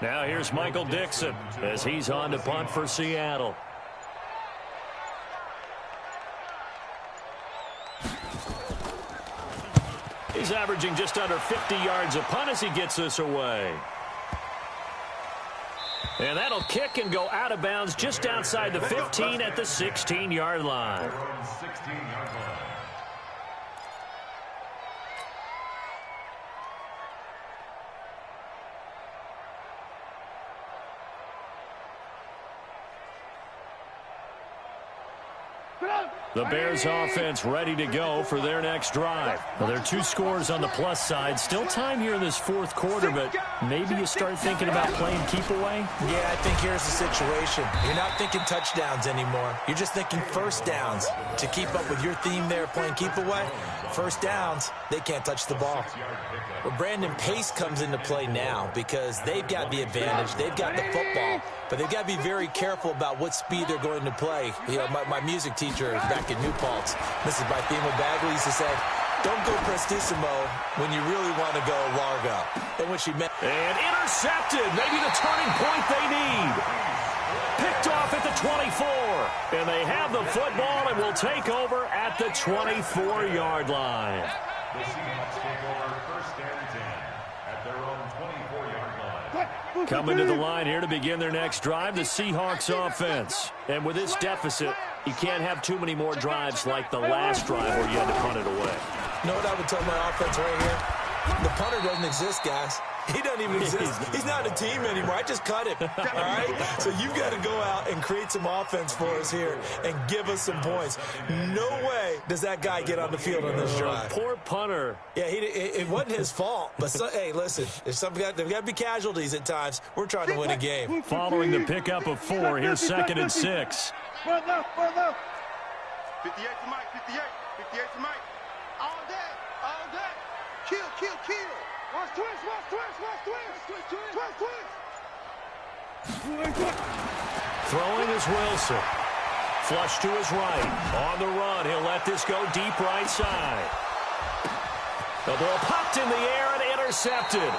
Now here's Michael Dixon as he's on to punt for Seattle. He's averaging just under 50 yards a punt as he gets this away. And that'll kick and go out of bounds just outside the 15 at the 16-yard line.
16-yard line.
The Bears offense ready to go for their next drive. Now, there are 2 scores on the plus side. Still time here in this 4th quarter, but maybe you start thinking about playing keep away?
Yeah, I think here's the situation. You're not thinking touchdowns anymore. You're just thinking first downs. To keep up with your theme there, playing keep away, first downs, they can't touch the ball. Well, Brandon, pace comes into play now because they've got the advantage. They've got the football, but they've got to be very careful about what speed they're going to play. You know, my music teacher back in New Paltz, Mrs. Bythema Bagley, used to say, don't go prestissimo when you really want to go largo. And when she meant...
And intercepted, maybe the turning point they need. Picked off at the 24. And they have the football and will take over at the 24-yard line.
The Seahawks take over 1st and 10 at their own 24-yard line.
Coming to the line here to begin their next drive, the Seahawks offense. And with this deficit, you can't have too many more drives like the last drive where you had to punt it away.
You know what I would tell my offense right here? The punter doesn't exist, guys. He doesn't even exist. He's not a team anymore. I just cut him, all right? So you've got to go out and create some offense for us here and give us some points. No way does that guy get on the field on this drive.
Poor punter.
Yeah, it wasn't his fault. But, hey, listen, there's got to be casualties at times. We're trying to win a game.
Following the pickup of 4, here's 2nd and 6.
58 to Mike, 58. 58 to Mike. All day, all day. Kill, kill, kill.
Watch twist, watch twist, watch twist. Twist, twist.
Throwing is Wilson. Flush to his right. On the run, he'll let this go deep right side. The ball popped in the air and intercepted.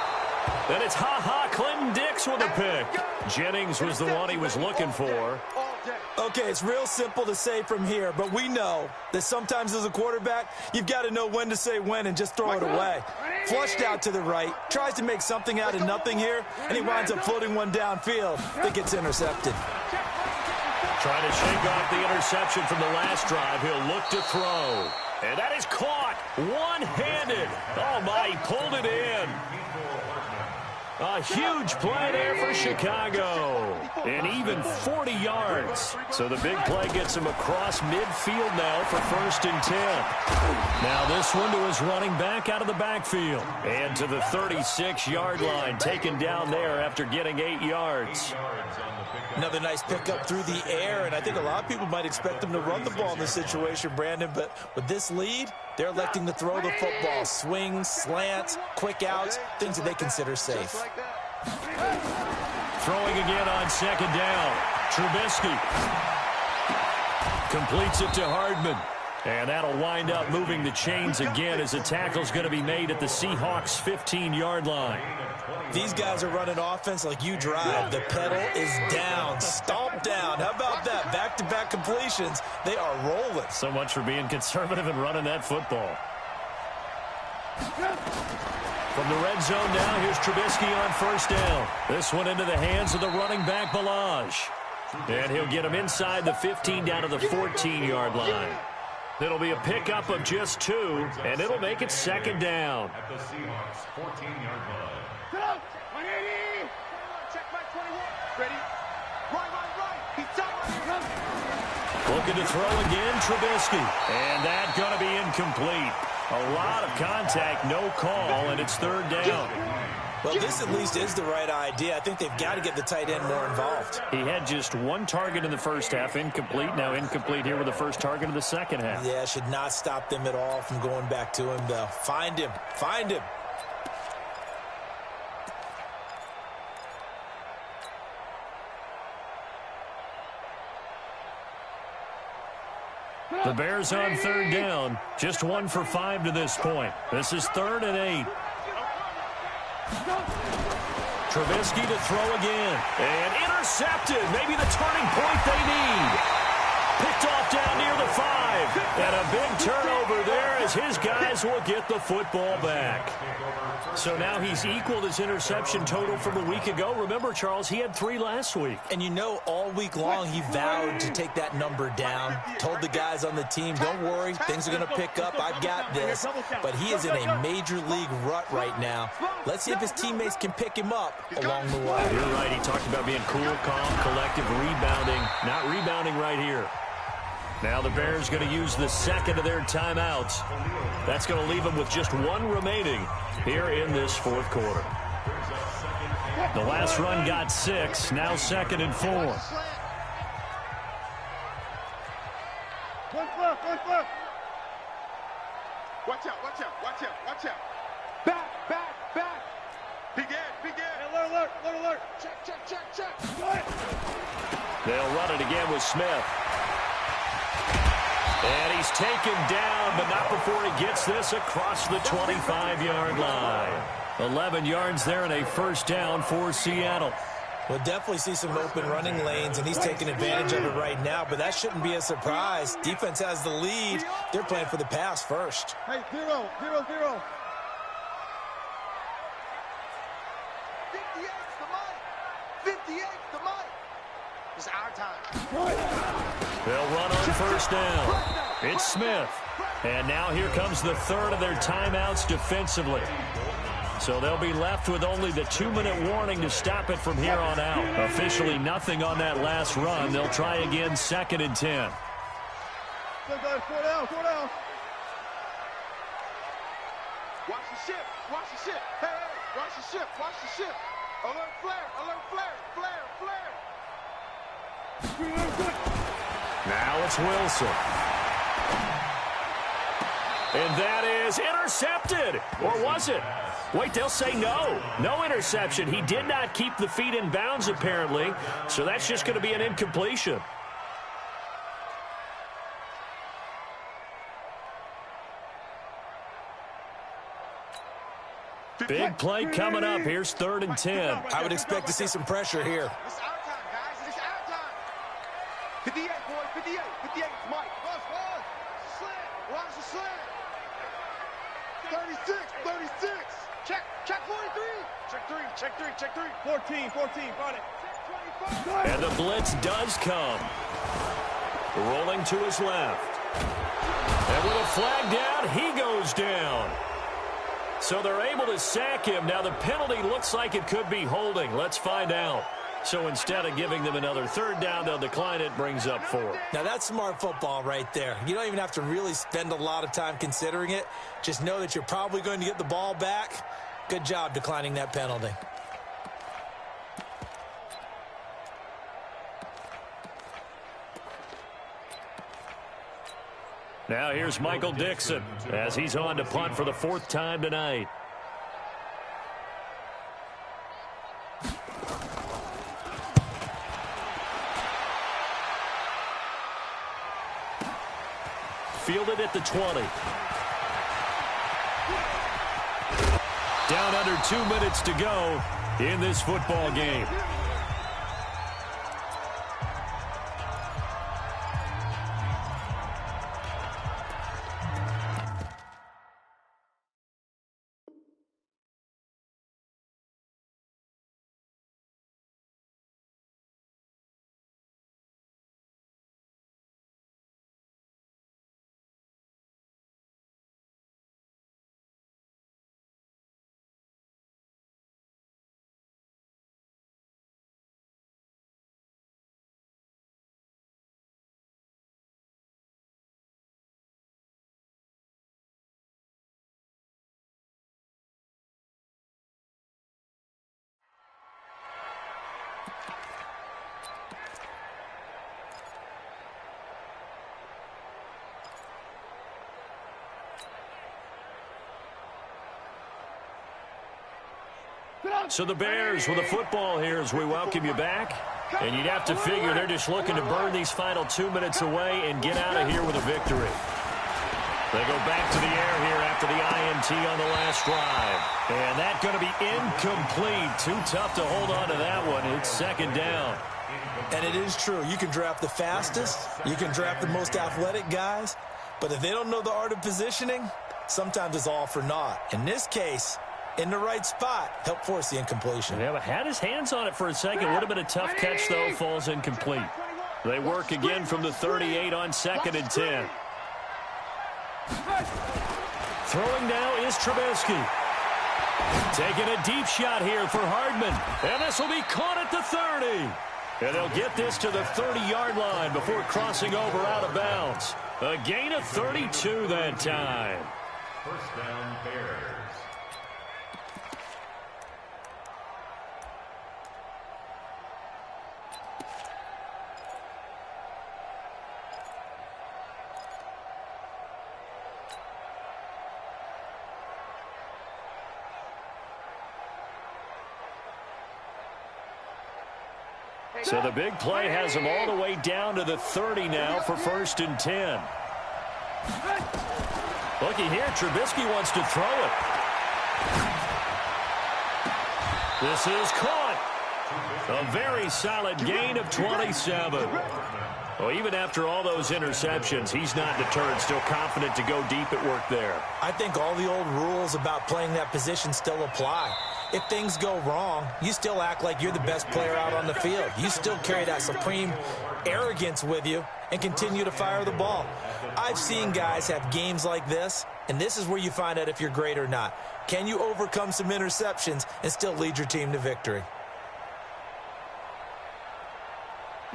Then it's Clinton Dix with a pick. Jennings was the one he was looking for.
Okay, it's real simple to say from here, but we know that sometimes as a quarterback, you've got to know when to say when and just throw it away. Flushed out to the right, tries to make something out of nothing here, and he winds up floating one downfield that gets intercepted.
Trying to shake off the interception from the last drive. He'll look to throw. And that is caught one-handed. Oh, my, he pulled it in. A huge play there for Chicago. And even 40 yards. So the big play gets him across midfield now for 1st and 10. Now this one to his running back out of the backfield. And to the 36-yard line, taken down there after getting 8 yards.
Another nice pickup through the air, and I think a lot of people might expect them to run the ball in this situation, Brandon, but with this lead, they're electing to throw the football. Swings, slants, quick outs, things that they consider safe.
Throwing again on 2nd down. Trubisky completes it to Hardman. And that'll wind up moving the chains again as a tackle's going to be made at the Seahawks' 15-yard line.
These guys are running offense like you drive. The pedal is down, stomp down. How about that? Back-to-back completions. They are rolling.
So much for being conservative and running that football. From the red zone now, here's Trubisky on 1st down. This one into the hands of the running back, Balaj. And he'll get him inside the 15 down to the 14-yard line. It'll be a pickup of just 2, and it'll make it second down.
At the Seahawks' 14-yard line.
Sit up. 180.
Check back 21. Ready? Right. He's tight.
Looking to throw again, Trubisky. And that's going to be incomplete. A lot of contact, no call, and it's third down.
Well, this at least is the right idea. I think they've got to get the tight end more involved.
He had just 1 target in the first half, incomplete. Now incomplete here with the first target of the second half.
Yeah, should not stop them at all from going back to him, though. Find him.
The Bears on third down. Just 1 for 5 to this point. This is 3rd and 8. Trubisky to throw again. And intercepted. Maybe the turning point they need. Picked off down near the 5. And a big turnover there as his guys will get the football back. So now he's equaled his interception total from a week ago. Remember, Charles, he had 3 last week.
And you know, all week long he vowed to take that number down. Told the guys on the team, don't worry, things are going to pick up. I've got this. But he is in a major league rut right now. Let's see if his teammates can pick him up along the way.
You're right. He talked about being cool, calm, collective, rebounding. Not rebounding right here. Now the Bears going to use the second of their timeouts. That's going to leave them with just 1 remaining here in this 4th quarter. The last run got 6. Now 2nd and 4.
One foot.
Watch out. Back. Big Ed.
Alert. Check.
They'll run it again with Smith. And he's taken down, but not before he gets this across the 25-yard line. 11 yards there and a first down for Seattle.
We'll definitely see some open running lanes, and he's taking advantage of it right now, but that shouldn't be a surprise. Defense has the lead. They're playing for the pass first.
Hey, 0.
58's the mic. It's our time.
They'll run on first down. It's Smith. And now here comes the 3rd of their timeouts defensively. So they'll be left with only the 2-minute warning to stop it from here on out. Officially nothing on that last run. They'll try again 2nd and 10.
4 down.
Watch the ship. Hey, watch the ship. Alert flare.
Now it's Wilson. And that is intercepted. Or was it? Wait, they'll say no. No interception. He did not keep the feet in bounds, apparently. So that's just going to be an incompletion. Big play coming up. Here's 3rd and 10.
I would expect to see some pressure here.
It's our time, guys. It's our time. 58, boys. 58. 58. Mike.
Watch the slant.
36.
Check 43.
Check three.
14. Got it.
Check 25.
And the blitz does come. Rolling to his left. And with a flag down, he goes down. So they're able to sack him. Now the penalty looks like it could be holding. Let's find out. So instead of giving them another 3rd down, they'll decline it, brings up 4.
Now that's smart football right there. You don't even have to really spend a lot of time considering it. Just know that you're probably going to get the ball back. Good job declining that penalty.
Now here's Michael Dixon as he's on to punt for the 4th time tonight. Fielded at the 20. Down under 2 minutes to go in this football game. So the Bears with the football here as we welcome you back. And you'd have to figure they're just looking to burn these final 2 minutes away and get out of here with a victory. They go back to the air here after the INT on the last drive. And that's going to be incomplete. Too tough to hold on to that one. It's second down.
And it is true. You can draft the fastest. You can draft the most athletic guys. But if they don't know the art of positioning, sometimes it's all for naught. In this case, in the right spot, help force the incompletion.
Yeah, but had his hands on it for a second. Would have been a tough catch, though. Falls incomplete. They work again from the 38 on 2nd and 10. Throwing now is Trubisky. Taking a deep shot here for Hardman. And this will be caught at the 30. And they'll get this to the 30-yard line before crossing over out of bounds. A gain of 32 that time.
First down, Bears.
So the big play has them all the way down to the 30 now for 1st and 10. Looky here, Trubisky wants to throw it. This is caught. A very solid gain of 27. Well, even after all those interceptions, he's not deterred, still confident to go deep at work there.
I think all the old rules about playing that position still apply. If things go wrong, you still act like you're the best player out on the field. You still carry that supreme arrogance with you and continue to fire the ball. I've seen guys have games like this, and this is where you find out if you're great or not. Can you overcome some interceptions and still lead your team to victory?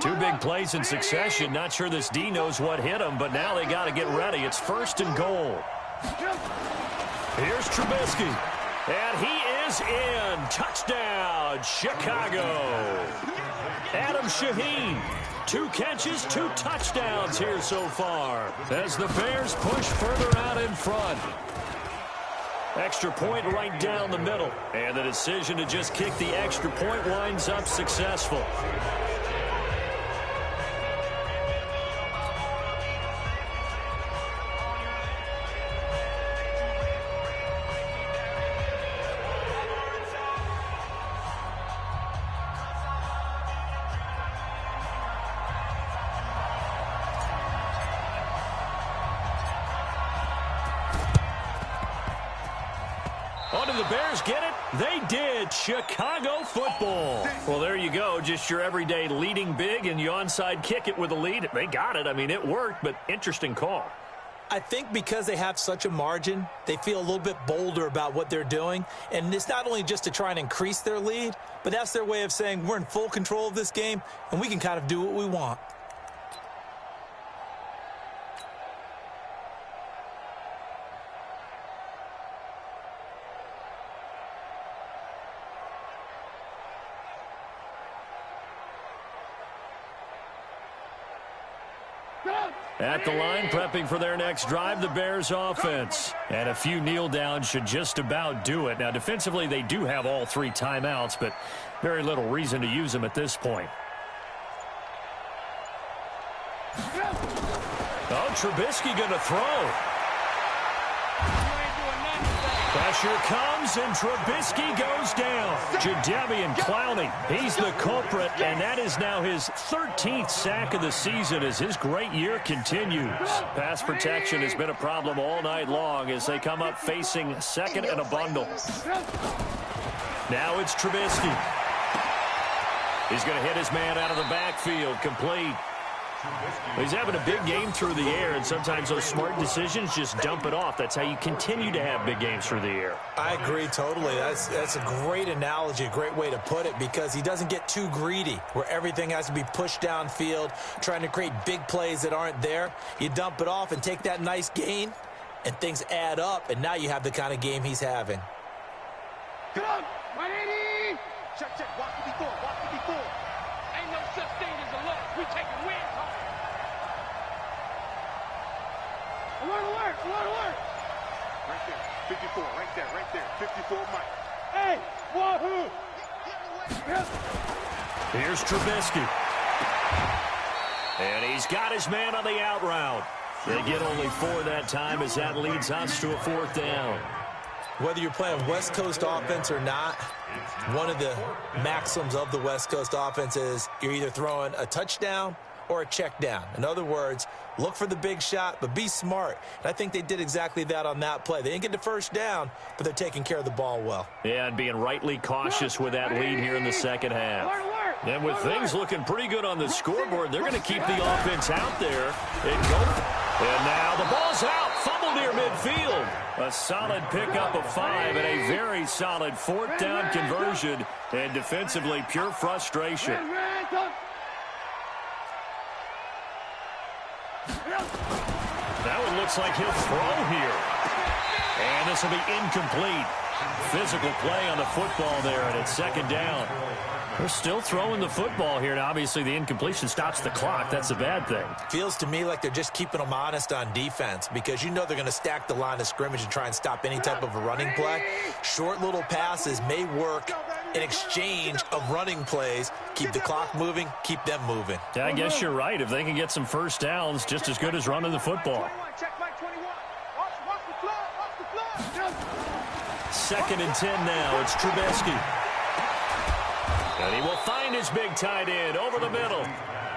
Two big plays in succession. Not sure this D knows what hit him, but now they got to get ready. It's 1st and goal. Here's Trubisky. And he is in. Touchdown, Chicago. Adam Shaheen. 2 catches, 2 touchdowns here so far as the Bears push further out in front. Extra point right down the middle. And the decision to just kick the extra point winds up successful. Oh, did the Bears get it? They did. Chicago football. Well, there you go. Just your everyday leading big, and you onside kick it with a lead. They got it. I mean, it worked, but interesting call.
I think because they have such a margin, they feel a little bit bolder about what they're doing. And it's not only just to try and increase their lead, but that's their way of saying we're in full control of this game, and we can kind of do what we want.
At the line, prepping for their next drive, the Bears offense. And a few kneel downs should just about do it. Now, defensively, they do have all 3 timeouts, but very little reason to use them at this point. Oh, Trubisky going to throw. Pressure comes, and Trubisky goes down. Jadeveon Clowney, he's the culprit, and that is now his 13th sack of the season as his great year continues. Pass protection has been a problem all night long as they come up facing 2nd and a bundle. Now it's Trubisky. He's going to hit his man out of the backfield, complete. He's having a big game through the air, and sometimes those smart decisions just dump it off. That's how you continue to have big games through the air.
I agree totally. That's a great analogy, a great way to put it, because he doesn't get too greedy where everything has to be pushed downfield, trying to create big plays that aren't there. You dump it off and take that nice gain, and things add up, and now you have the kind of game he's having.
Come on, 180! Check, walk it before. Ain't no such thing as a loss. We taking wins. Alert!
Right there, 54, right there, 54, Mike.
Hey, wahoo!
Here's Trubisky. And he's got his man on the out route. They get only 4 that time as that leads us to a 4th down.
Whether you're playing West Coast offense or not, one of the maxims of the West Coast offense is you're either throwing a touchdown or a check down. In other words, look for the big shot, but be smart. And I think they did exactly that on that play. They didn't get the first down, but they're taking care of the ball well.
Yeah, and being rightly cautious with that lead here in the second half. And with things looking pretty good on the scoreboard, they're going to keep the offense out there. And now the ball's out. Fumble near midfield. A solid pickup of 5 and a very solid 4th down conversion. And defensively, pure frustration. That one looks like he'll throw here. And this will be incomplete. Physical play on the football there, and it's 2nd down. They're still throwing the football here, and obviously the incompletion stops the clock. That's a bad thing.
Feels to me like they're just keeping them honest on defense because you know they're going to stack the line of scrimmage and try and stop any type of a running play. Short little passes may work in exchange of running plays. Keep the clock moving, keep them moving.
Yeah, I guess you're right. If they can get some first downs, just as good as running the football. 2nd and 10 now. It's Trubisky. And he will find his big tight end over the middle.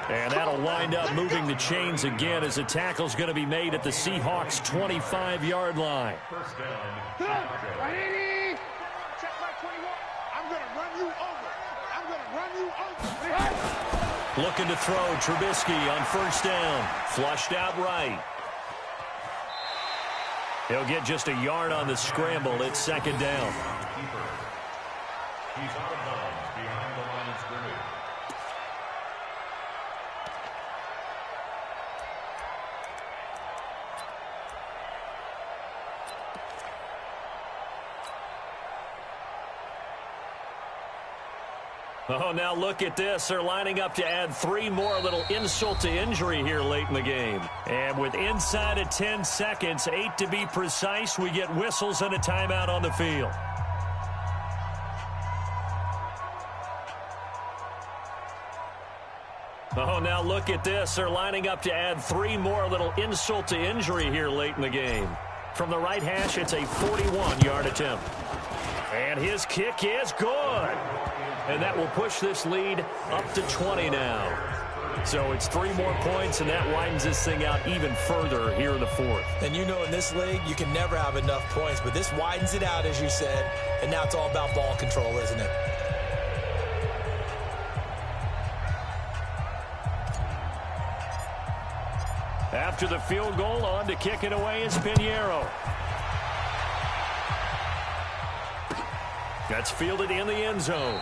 And that'll wind up moving the chains again as the tackle's going to be made at the Seahawks' 25-yard line.
First down.
Check my 21. I'm going to run you over. I'm going to run you over.
Looking to throw Trubisky on 1st down. Flushed out right. He'll get just a yard on the scramble. It's 2nd down.
He's out of bounds behind the line of scrimmage.
Oh, now look at this. They're lining up to add 3 more, little insult to injury here late in the game. And with inside of 10 seconds, 8 to be precise, we get whistles and a timeout on the field. Oh, now look at this. They're lining up to add 3 more, little insult to injury here late in the game. From the right hash, it's a 41-yard attempt. And his kick is good. And that will push this lead up to 20 now. So it's 3 more points, and that widens this thing out even further here in the 4th.
And you know in this league, you can never have enough points, but this widens it out, as you said, and now it's all about ball control, isn't it?
After the field goal, on to kick it away is Pinheiro. That's fielded in the end zone.